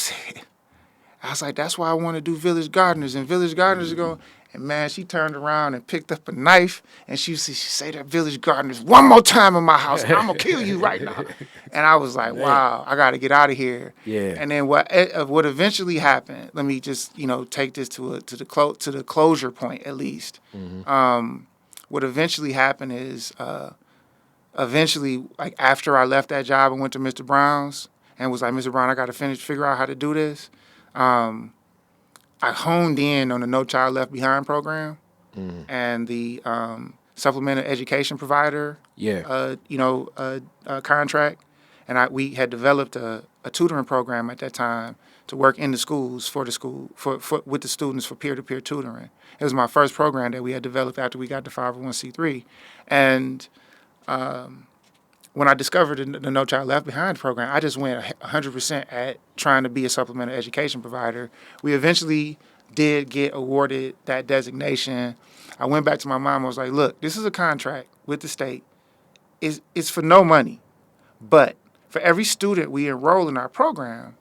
was like, that's why I want to do Village Gardeners. And Village Gardeners are going, and man, she turned around and picked up a knife, and she say that Village Gardeners one more time in my house, and I'm going to kill you right now. And I was like, wow, I got to get out of here. Yeah. And then what eventually happened, let me just, take this to the closure point at least. What eventually happened is, like after I left that job and went to Mr. Brown's and was like, Mr. Brown, I got to figure out how to do this. I honed in on the No Child Left Behind program and the supplemental education provider, contract. And we had developed a tutoring program at that time to work in the schools for with the students for peer-to-peer tutoring. It was my first program that we had developed after we got the 501c3. And when I discovered the No Child Left Behind program, I just went 100% at trying to be a supplemental education provider. We eventually did get awarded that designation. I went back to my mom. I was like, look, this is a contract with the state. It's for no money. But for every student we enroll in our program,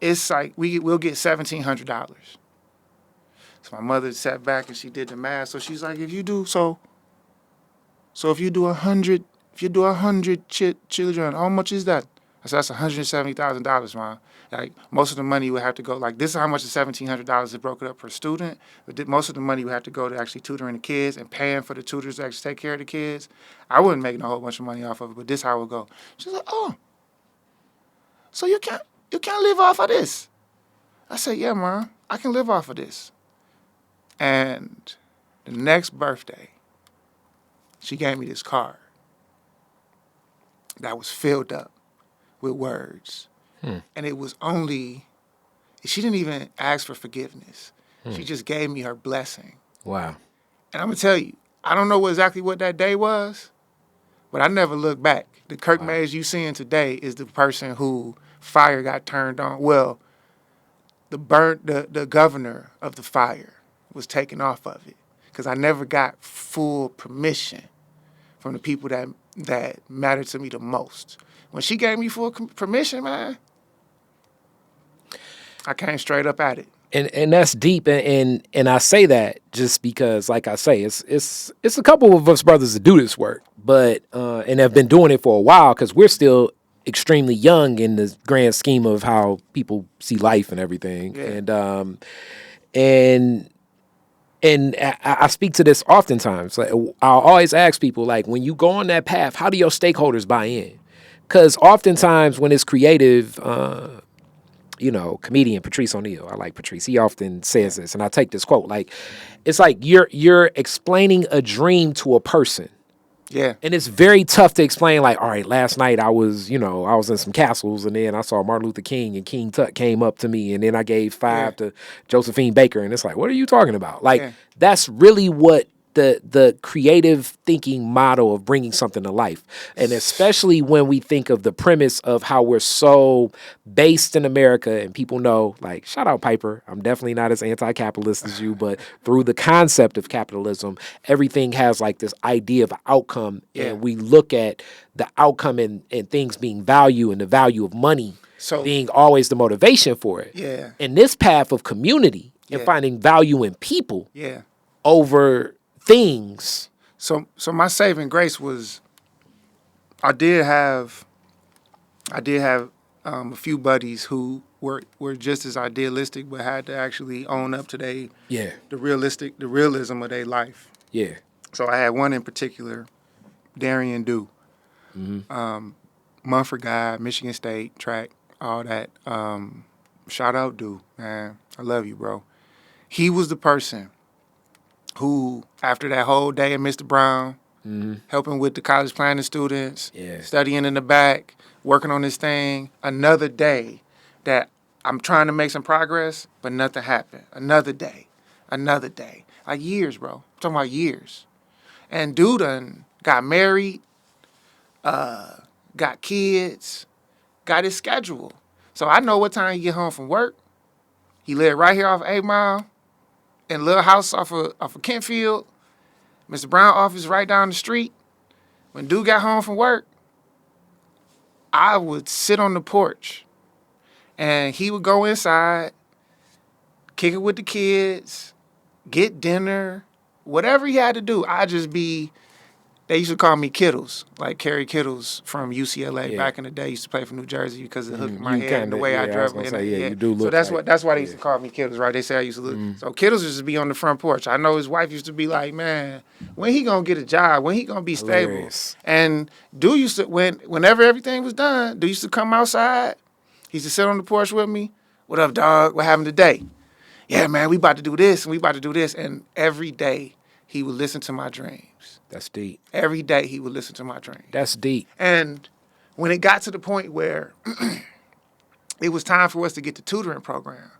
it's like we'll get $1,700. So my mother sat back and she did the math. So she's like, if you do 100 children, how much is that? I said, that's $170,000, Mom. Like, most of the money would have to go, like, this is how much the $1,700 is broken up per student. But most of the money would have to go to actually tutoring the kids and paying for the tutors to actually take care of the kids. I wouldn't make a whole bunch of money off of it, but this is how it would go. She's like, oh, so you can't live off of this? I said, yeah, Mom, I can live off of this. And the next birthday, she gave me this card that was filled up with words. And it was she didn't even ask for forgiveness. She just gave me her blessing. Wow. And I'm going to tell you, I don't know exactly what that day was, but I never looked back. The Kirk Mayes you seeing today is the person who fire got turned on. Well, the governor of the fire was taken off of it because I never got full permission from the people that mattered to me the most. When she gave me full permission, man, I came straight up at it. And that's deep, and I say that just because, like I say, it's a couple of us brothers that do this work, but and have been doing it for a while because we're still extremely young in the grand scheme of how people see life and everything. Yeah. And I speak to this oftentimes. Like, I'll always ask people, like, when you go on that path, how do your stakeholders buy in? Because oftentimes when it's creative, comedian Patrice O'Neal, I like Patrice, he often says this, and I take this quote, like, it's like you're explaining a dream to a person. Yeah. And it's very tough to explain, like, all right, last night I was in some castles, and then I saw Martin Luther King, and King Tut came up to me, and then I gave $5 to Josephine Baker, and it's like, what are you talking about? Like, that's really what the creative thinking model of bringing something to life. And especially when we think of the premise of how we're so based in America, and people know, like, shout out Piper, I'm definitely not as anti-capitalist as you, but through the concept of capitalism, everything has like this idea of outcome. Yeah. And we look at the outcome and things being value and the value of money being always the motivation for it. Yeah. And this path of community and finding value in people over things. So my saving grace was I did have a few buddies who were just as idealistic, but had to actually own up to the realism of their life. Yeah. So I had one in particular, Darian Dew, Mumford guy, Michigan State track, all that. Shout out Dew, man, I love you, bro. He was the person who, after that whole day at Mr. Brown, helping with the college planning students, studying in the back, working on this thing, another day that I'm trying to make some progress, but nothing happened. Another day. Like years, bro. I'm talking about years. And dude done got married, got kids, got his schedule. So I know what time he get home from work. He lived right here off 8 Mile. In a little house off of Kentfield. Mr. Brown office right down the street. When dude got home from work, I would sit on the porch and he would go inside, kick it with the kids, get dinner, whatever he had to do. I'd just be, they used to call me Kittles, like Kerry Kittles from UCLA back in the day. Used to play for New Jersey because of the hook in my head and the way I drove. You do look. So that's why they used to call me Kittles, right? They say I used to look. So Kittles used to be on the front porch. I know his wife used to be like, man, when he gonna get a job? When he gonna be stable? Hilarious. And Dude used to, whenever everything was done, Dude used to come outside. He used to sit on the porch with me. What up, dog? What happened today? Yeah, man, we about to do this and we about to do this. And every day he would listen to my dreams. That's deep. Every day he would listen to my dreams. That's deep. And when it got to the point where it was time for us to get the tutoring program,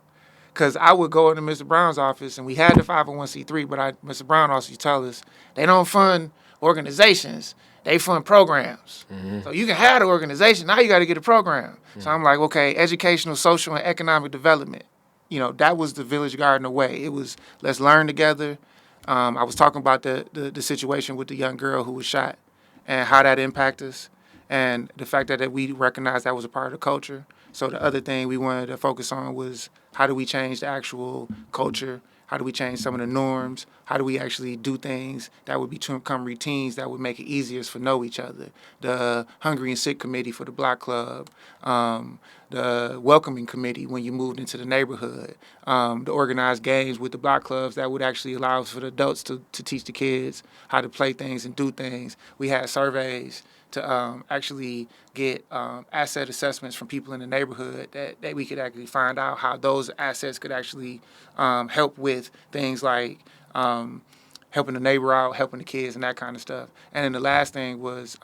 because I would go into Mr. Brown's office, and we had the 501c3, but Mr. Brown also used to tell us they don't fund organizations, they fund programs. So you can have the organization, now you got to get a program. So I'm like, okay, educational, social, and economic development. You know, that was the Village Garden way. It was, let's learn together. I was talking about the situation with the young girl who was shot and how that impacted us, and the fact that we recognized that was a part of the culture. So the other thing we wanted to focus on was how do we change the actual culture? How do we change some of the norms? How do we actually do things that would become routines that would make it easier to know each other? The Hungry and Sick Committee for the Block Club, the Welcoming Committee when you moved into the neighborhood, the organized games with the block clubs that would actually allow for the adults to teach the kids how to play things and do things. We had surveys to actually get asset assessments from people in the neighborhood that we could actually find out how those assets could actually help with things like helping the neighbor out, helping the kids, and that kind of stuff. And then the last thing was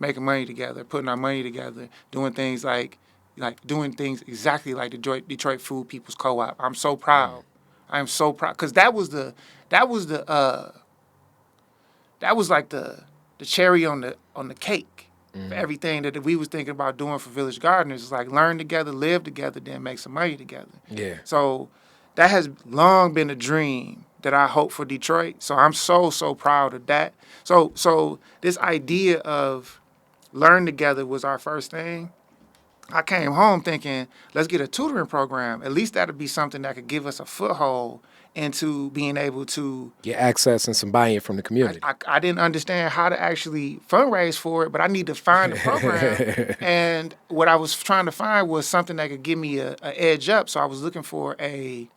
making money together, putting our money together, doing things doing things exactly like Detroit Food People's Co-op. I'm so proud. I am so proud because that was like the cherry on the cake for everything that we was thinking about doing for Village Gardeners. It's like learn together, live together, then make some money together. Yeah. So that has long been a dream that I hope for Detroit. So I'm so proud of that. So this idea of learn together was our first thing. I came home thinking, let's get a tutoring program. At least that'll be something that could give us a foothold into being able to get access and some buy-in from the community. I didn't understand how to actually fundraise for it, but I need to find a program. And what I was trying to find was something that could give me a edge up. So I was looking for a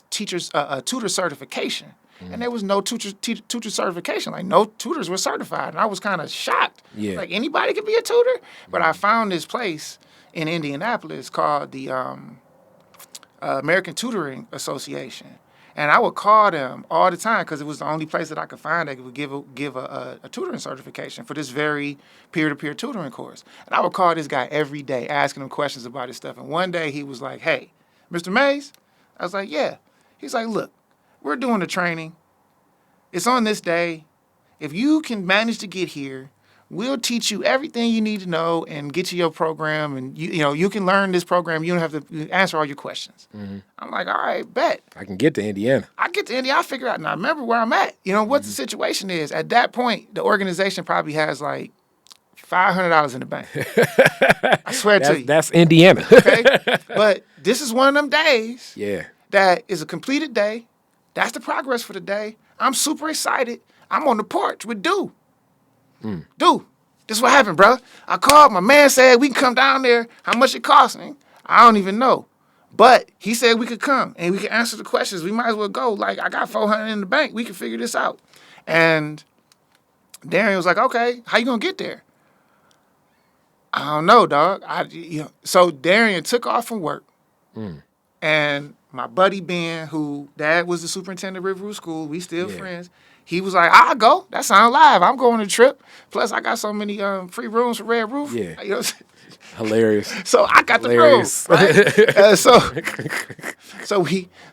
tutor certification. And there was no tutor certification. Like, no tutors were certified. And I was kind of shocked. Yeah. Like, anybody could be a tutor? But I found this place in Indianapolis called the American Tutoring Association. And I would call them all the time because it was the only place that I could find that would give a tutoring certification for this very peer-to-peer tutoring course. And I would call this guy every day, asking him questions about his stuff. And one day he was like, hey, Mr. Mayes? I was like, yeah. He's like, look, we're doing the training. It's on this day. If you can manage to get here, we'll teach you everything you need to know and get you your program. And, you can learn this program. You don't have to answer all your questions. Mm-hmm. I'm like, all right, bet. I can get to Indiana. I get to Indiana. I figure out, now remember where I'm at. What the situation is. At that point, the organization probably has like $500 in the bank. I swear to you. That's Indiana. Okay? But this is one of them days that is a completed day. That's the progress for the day. I'm super excited. I'm on the porch with Dude. Dude, this is what happened, bro. I called. My man said we can come down there. How much it costs me? I don't even know. But he said we could come and we can answer the questions. We might as well go. Like, I got $400 in the bank. We can figure this out. And Darian was like, okay, how you going to get there? I don't know, dog. So Darian took off from work. And my buddy Ben, who dad was the superintendent of Riverview School, we still friends. He was like, I'll go. That sounds live. I'm going on a trip. Plus, I got so many free rooms for Red Roof. Yeah. You know what I'm saying? Hilarious. So I got the room. Right?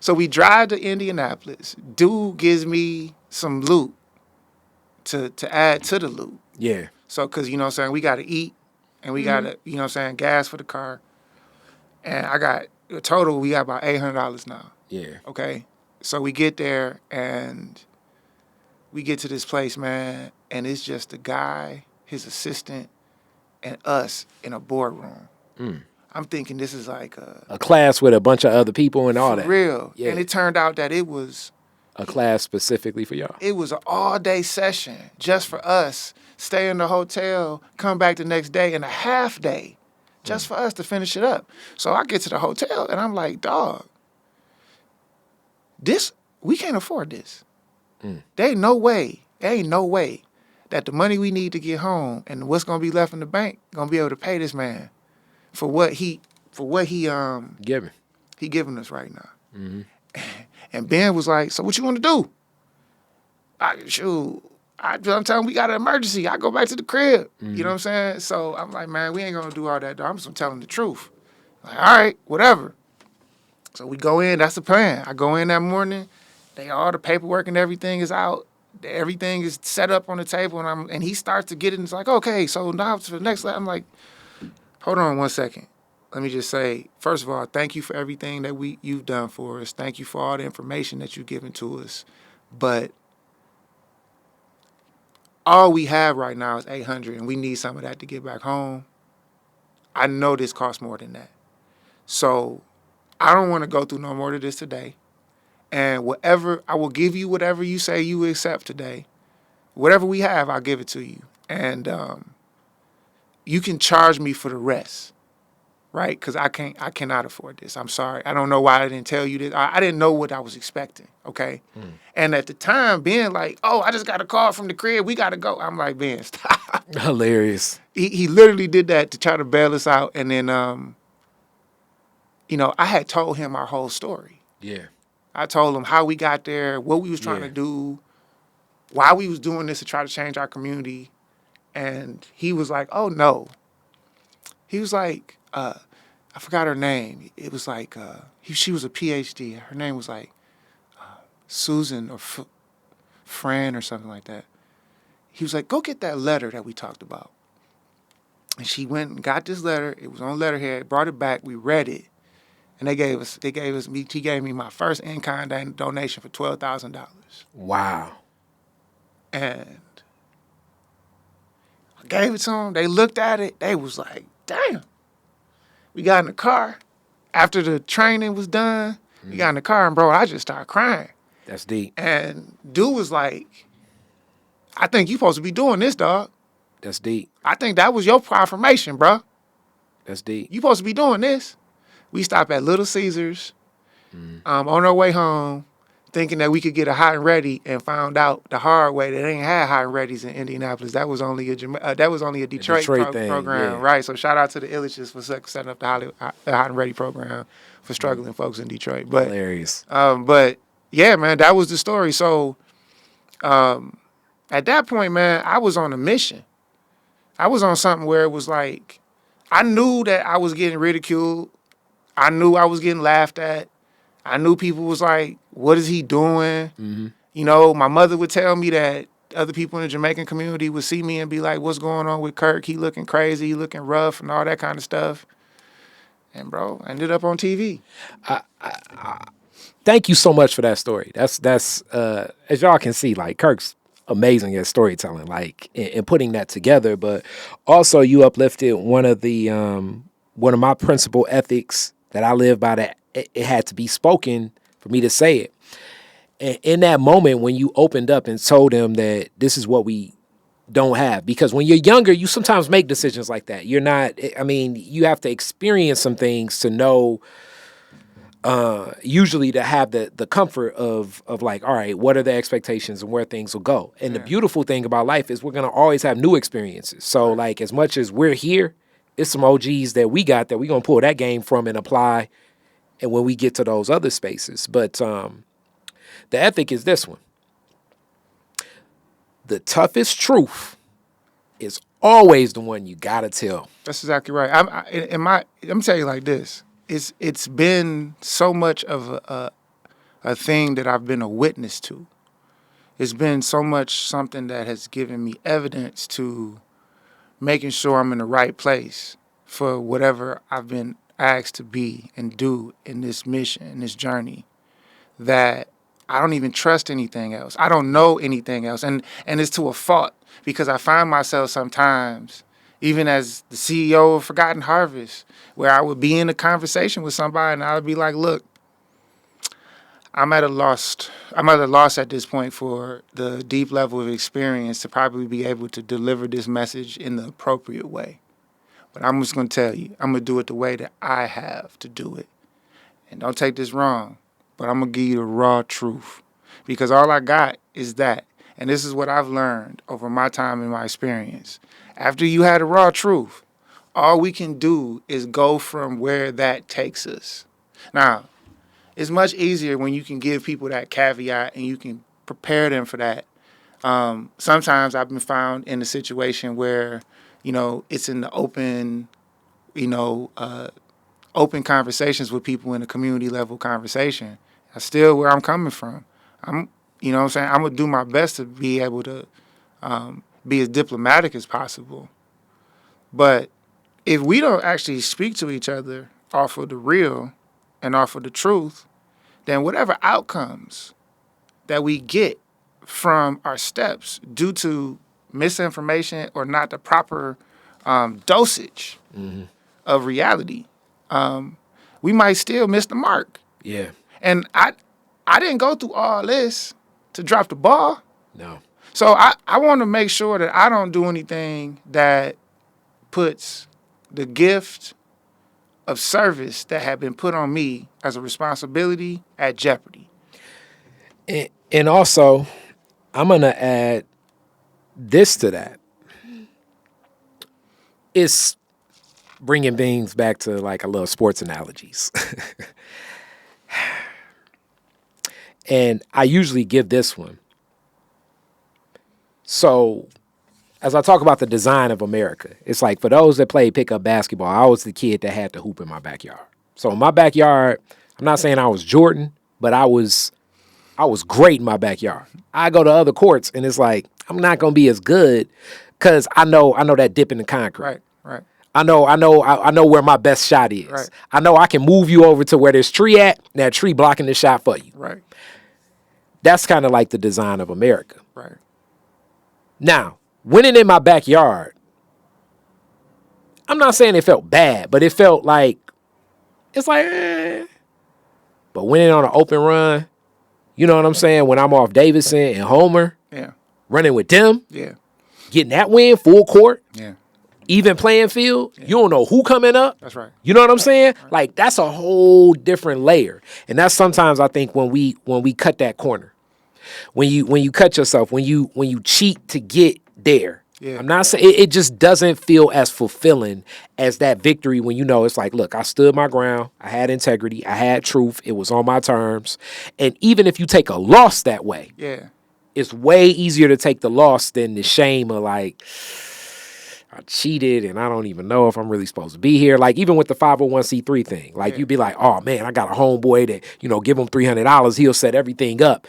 So we drive to Indianapolis. Dude gives me some loot to add to the loot. Yeah. So, because, you know what I'm saying, we got to eat and we got to, you know what I'm saying, gas for the car. And I got, total, we got about $800 now. Yeah. Okay. So we get there and we get to this place, man, and it's just the guy, his assistant, and us in a boardroom. I'm thinking this is like a class with a bunch of other people and all that. For real. Yeah. And it turned out that it was a class specifically for y'all. It was an all-day session just for us. Stay in the hotel, come back the next day, and a half day just for us to finish it up. So I get to the hotel, and I'm like, dog, we can't afford this. There ain't no way that the money we need to get home and what's gonna be left in the bank gonna be able to pay this man for what he giving us right now. Mm-hmm. And Ben was like, so what you want to do? I'm telling him we got an emergency. I go back to the crib. Mm-hmm. You know what I'm saying? So I'm like, man, we ain't gonna do all that, though. I'm just telling the truth. Like, all right, whatever. So we go in, that's the plan. I go in that morning. All the paperwork and everything is out. Everything is set up on the table, and he starts to get it, and it's like, okay, so now to the next level. I'm like, hold on 1 second. Let me just say, first of all, thank you for everything that you've done for us. Thank you for all the information that you've given to us. But all we have right now is $800, and we need some of that to get back home. I know this costs more than that. So I don't want to go through no more of this today. And I will give you whatever you say you accept today. Whatever we have, I'll give it to you. And you can charge me for the rest, right? Because I cannot afford this. I'm sorry. I don't know why I didn't tell you this. I didn't know what I was expecting, okay? And at the time, Ben like, oh, I just got a call from the crib. We got to go. I'm like, Ben, stop. Hilarious. He literally did that to try to bail us out. And then, I had told him our whole story. Yeah. I told him how we got there, what we was trying to do, why we was doing this to try to change our community. And he was like, oh, no. He was like, I forgot her name. It was like, she was a PhD. Her name was like Susan or Fran or something like that. He was like, go get that letter that we talked about. And she went and got this letter. It was on letterhead, brought it back. We read it. And he gave me my first in-kind donation for $12,000. Wow. And I gave it to them. They looked at it. They was like, damn. We got in the car. After the training was done, we got in the car, and, bro, I just started crying. That's deep. And dude was like, I think you supposed to be doing this, dog. That's deep. I think that was your confirmation, bro. That's deep. You supposed to be doing this. We stopped at Little Caesars on our way home, thinking that we could get a hot and ready, and found out the hard way that they ain't had hot and readies in Indianapolis. That was only a Detroit program, yeah. Right? So shout out to the Illiches for setting up the hot and ready program for struggling folks in Detroit. But hilarious. But yeah, man, that was the story. So at that point, man, I was on a mission. I was on something where it was like, I knew that I was getting ridiculed. I knew I was getting laughed at. I knew people was like, what is he doing? You know, my mother would tell me that other people in the Jamaican community would see me and be like, what's going on with Kirk? He looking crazy, he looking rough and all that kind of stuff. And bro, I ended up on TV. Thank you so much for that story. That's as y'all can see, like Kirk's amazing at storytelling, like and putting that together. But also you uplifted one of my principal ethics that I live by, that it had to be spoken for me to say it. And in that moment when you opened up and told him that this is what we don't have, because when you're younger, you sometimes make decisions like that. You're not, I mean, you have to experience some things to know, usually to have the comfort of like, all right, what are the expectations and where things will go. And the beautiful thing about life is we're going to always have new experiences. So like, as much as we're here, it's some OGs that we got that we're going to pull that game from and apply. And when we get to those other spaces, but, the ethic is this one. The toughest truth is always the one you gotta tell. That's exactly right. I'm telling you like this. It's been so much of a thing that I've been a witness to. It's been so much something that has given me evidence to making sure I'm in the right place for whatever I've been asked to be and do in this mission, in this journey, that I don't even trust anything else. I don't know anything else. And it's to a fault, because I find myself sometimes, even as the CEO of Forgotten Harvest, where I would be in a conversation with somebody and I would be like, look, I'm at a loss at this point for the deep level of experience to probably be able to deliver this message in the appropriate way. But I'm just going to tell you, I'm going to do it the way that I have to do it. And don't take this wrong, but I'm going to give you the raw truth, because all I got is that. And this is what I've learned over my time and my experience. After you had the raw truth, all we can do is go from where that takes us. Now, it's much easier when you can give people that caveat and you can prepare them for that. Sometimes I've been found in a situation where, you know, it's in the open, open conversations with people in a community level conversation. That's still where I'm coming from. I'm going to do my best to be able to be as diplomatic as possible. But if we don't actually speak to each other off of the real and off of the truth, then whatever outcomes that we get from our steps due to misinformation or not the proper dosage of reality, we might still miss the mark. Yeah. And I didn't go through all this to drop the ball. No. So I want to make sure that I don't do anything that puts the gift of service that had been put on me as a responsibility at jeopardy. And also, I'm going to add this to that. It's bringing things back to like a little sports analogies. And I usually give this one. So as I talk about the design of America, it's like for those that play pickup basketball, I was the kid that had the hoop in my backyard. So in my backyard, I'm not saying I was Jordan, but I was great in my backyard. I go to other courts and it's like, I'm not going to be as good because I know that dip in the concrete. Right. I know where my best shot is. Right. I know I can move you over to where there's tree at, and that tree blocking the shot for you. Right. That's kind of like the design of America. Right. Now, winning in my backyard, I'm not saying it felt bad, but it felt like, it's like, eh. But winning on an open run, you know what I'm saying? When I'm off Davidson and Homer, running with them, getting that win, full court, even playing field, you don't know who coming up. That's right. You know what I'm saying? Right. Like, that's a whole different layer. And that's sometimes I think when we cut that corner, when you cut yourself, when you cheat to get there. Yeah. I'm not saying it just doesn't feel as fulfilling as that victory when you know it's like, look, I stood my ground, I had integrity, I had truth, it was on my terms. And even if you take a loss that way, it's way easier to take the loss than the shame of like, I cheated and I don't even know if I'm really supposed to be here. Like even with the 501c3 thing, like you'd be like, oh man, I got a homeboy that, give him $300. He'll set everything up.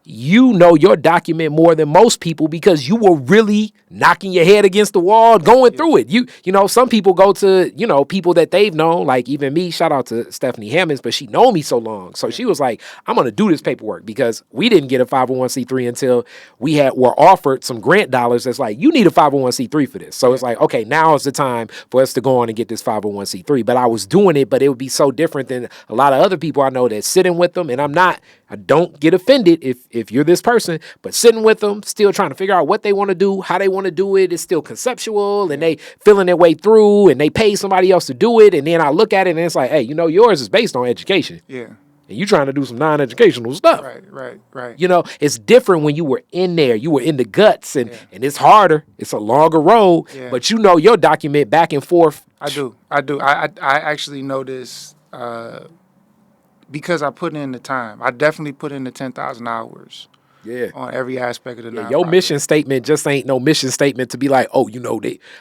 You know your document more than most people because you were really knocking your head against the wall, going through it. Some people go to, people that they've known, like even me, shout out to Stephanie Hammonds, but she known me so long. So she was like, I'm going to do this paperwork because we didn't get a 501c3 until were offered some grant dollars. That's like, you need a 501c3 for this. So it's like, okay, now is the time for us to go on and get this 501c3. But I was doing it, but it would be so different than a lot of other people I know that's sitting with them. And I don't get offended if you're this person, but sitting with them, still trying to figure out what they want to do, how they want to do it. It's still conceptual and they feeling their way through and they pay somebody else to do it. And then I look at it and it's like, hey, yours is based on education. Yeah. And you trying to do some non-educational stuff. Right. It's different when you were in there. You were in the guts and it's harder. It's a longer road, but your document back and forth. I do. I actually know this because I put in the time. I definitely put in the 10,000 hours. Yeah. On every aspect of the nonprofit. Your mission statement just ain't no mission statement to be like, oh,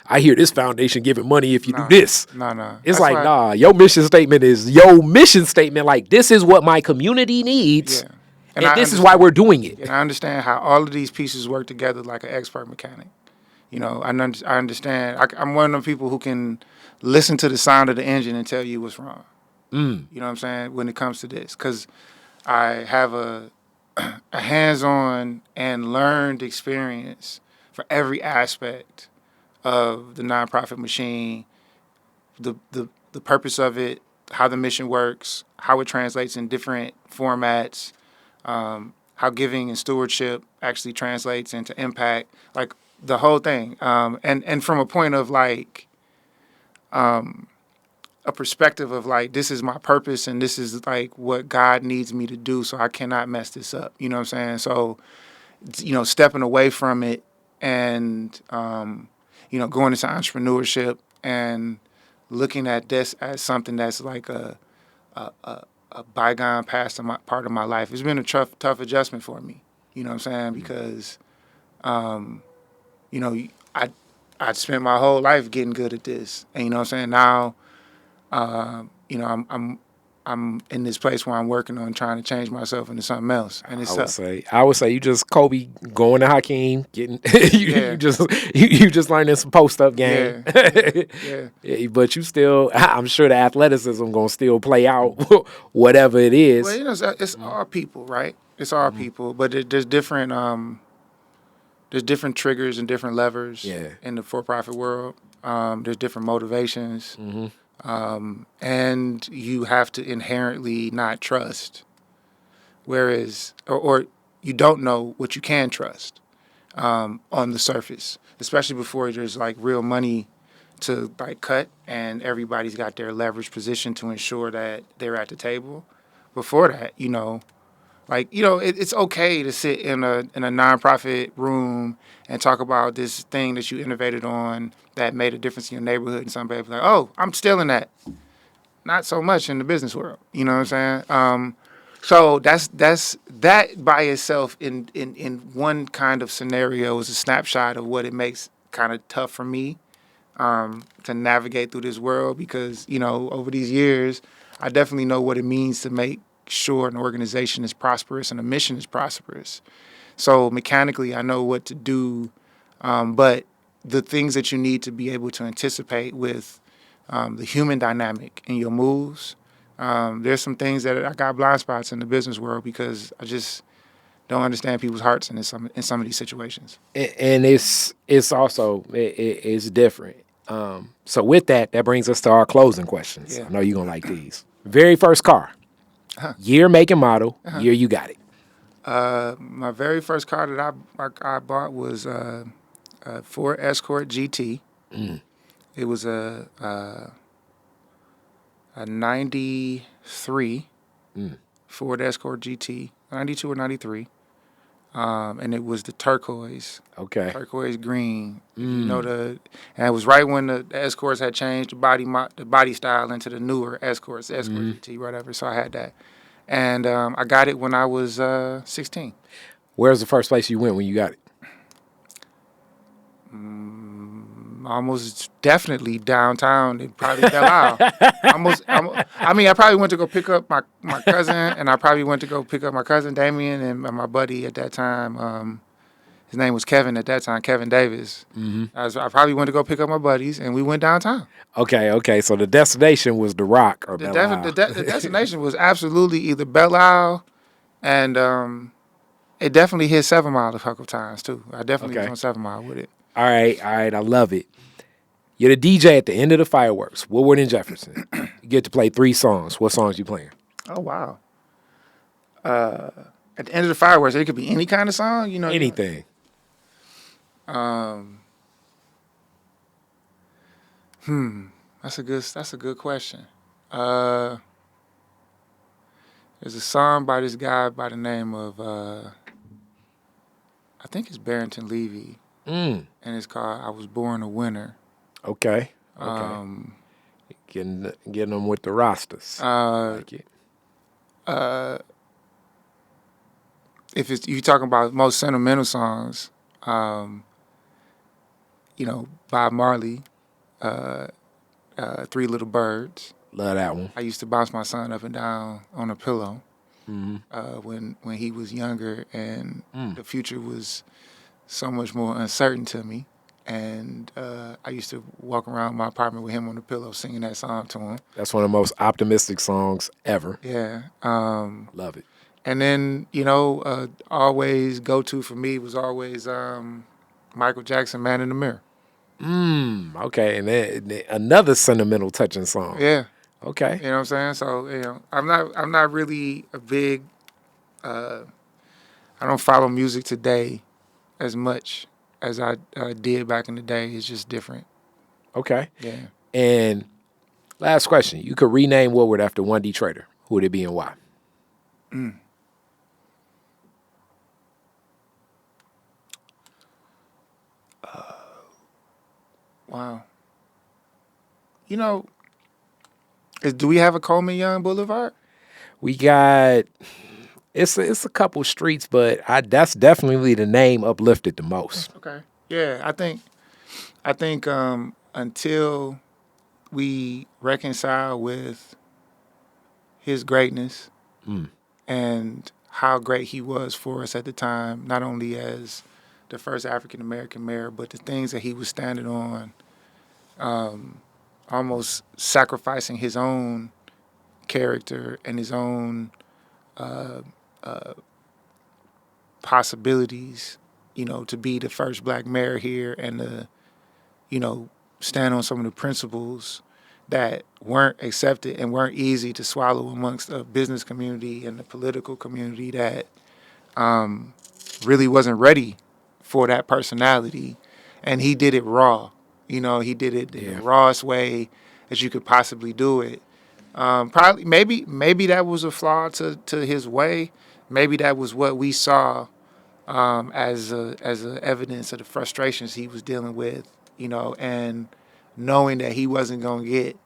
I hear this foundation giving money if you do this. No. It's That's like, your mission statement is your mission statement. Like, this is what my community needs. Yeah. And this is why we're doing it. And I understand how all of these pieces work together like an expert mechanic. I understand. I'm one of them people who can listen to the sound of the engine and tell you what's wrong. You know what I'm saying? When it comes to this. Because I have a hands-on and learned experience for every aspect of the nonprofit machine, the purpose of it, how the mission works, how it translates in different formats, how giving and stewardship actually translates into impact, like the whole thing. And from a point of like a perspective of like, this is my purpose and this is like what God needs me to do, so I cannot mess this up. You know what I'm saying? So, stepping away from it and, going into entrepreneurship and looking at this as something that's like a bygone past part of my life. It's been a tough adjustment for me. You know what I'm saying? Because, I spent my whole life getting good at this. And you know what I'm saying? Now, I'm in this place where I'm working on trying to change myself into something else, and it's I would say you just Kobe going to Hakeem, getting you just learning some post up game. Yeah. But you still, I'm sure the athleticism gonna still play out, whatever it is. Well, it's all people, right? It's all people, but there's different triggers and different levers in the for-profit world. There's different motivations. And you have to inherently not trust, whereas, or you don't know what you can trust on the surface, especially before there's like real money to like cut and everybody's got their leverage position to ensure that they're at the table. Before that, it's okay to sit in a nonprofit room and talk about this thing that you innovated on that made a difference in your neighborhood, and somebody's like, oh, I'm stealing that. Not so much in the business world. You know what I'm saying? So that's that by itself in one kind of scenario is a snapshot of what it makes kind of tough for me to navigate through this world, because, over these years, I definitely know what it means to make sure an organization is prosperous and a mission is prosperous. So mechanically, I know what to do, but the things that you need to be able to anticipate with the human dynamic in your moves, there's some things that I got blind spots in the business world because I just don't understand people's hearts in some of these situations. And it's also it's different. So with that brings us to our closing questions. Yeah. I know you're gonna like these. Very first car. Year, make, and model. Year you got it. My very first car that I bought was a Ford Escort GT. It was a 93 Ford Escort GT, 92 or 93. And it was the turquoise. Okay. Turquoise green. And it was right when the Escorts had changed the body style into the newer Escorts, Escort GT, whatever. So I had that. And I got it when I was 16. Where's the first place you went when you got it? Almost definitely downtown and probably Belle Isle. I probably went to go pick up my cousin, and I probably went to go pick up my cousin Damien and my buddy at that time. His name was Kevin at that time, Kevin Davis. Mm-hmm. I probably went to go pick up my buddies, and we went downtown. Okay. So the destination was The Rock or Belle Isle. The destination was absolutely either Belle Isle, and it definitely hit 7 Mile a couple times too. I definitely was on 7 Mile with it. All right. I love it. You're the DJ at the end of the fireworks, Woodward and Jefferson. You get to play 3 songs. What songs you playing? Oh, wow. At the end of the fireworks, it could be any kind of song, Anything. That's a good question. There's a song by this guy by the name of I think it's Barrington Levy, and it's called "I Was Born a Winner." Okay. Getting them with the rosters. Like it. If you talking about most sentimental songs, Bob Marley, 3 Little Birds. Love that one. I used to bounce my son up and down on a pillow when he was younger, and the future was so much more uncertain to me. And I used to walk around my apartment with him on the pillow singing that song to him. That's one of the most optimistic songs ever. Yeah. Love it. And then, always go-to for me was always Michael Jackson, Man in the Mirror. Okay. And then another sentimental touching song. Yeah. Okay. You know what I'm saying? So, I'm not really a big, I don't follow music today as much as I did back in the day. It's just different. Okay. Yeah. And last question. You could rename Woodward after one Detroiter. Who would it be and why? Wow. You know, do we have a Coleman Young Boulevard? We got it's a couple streets, but that's definitely the name uplifted the most. Okay. Yeah, I think until we reconcile with his greatness and how great he was for us at the time, not only as the first African American mayor, but the things that he was standing on, almost sacrificing his own character and his own possibilities, to be the first black mayor here and to, stand on some of the principles that weren't accepted and weren't easy to swallow amongst the business community and the political community that really wasn't ready for that personality. And he did it raw. He did it the rawest way as you could possibly do it. Probably, maybe that was a flaw to his way. Maybe that was what we saw as a evidence of the frustrations he was dealing with, and knowing that he wasn't going to get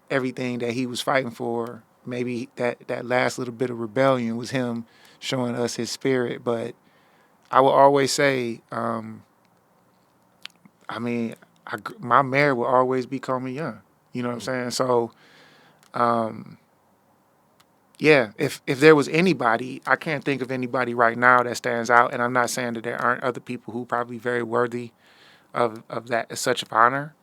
everything that he was fighting for. Maybe that last little bit of rebellion was him showing us his spirit. But I will always say, my mayor will always be Coleman Young. You know what I'm saying? So, if there was anybody, I can't think of anybody right now that stands out. And I'm not saying that there aren't other people who probably very worthy of that as such of honor.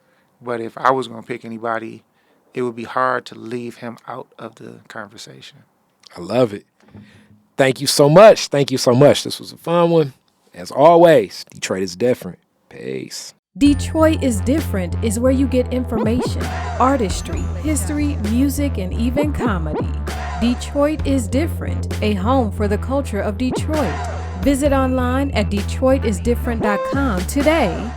But if I was going to pick anybody, it would be hard to leave him out of the conversation. I love it. Thank you so much. This was a fun one. As always, Detroit is different. Peace. Detroit is Different is where you get information, artistry, history, music, and even comedy. Detroit is Different, a home for the culture of Detroit. Visit online at DetroitisDifferent.com today.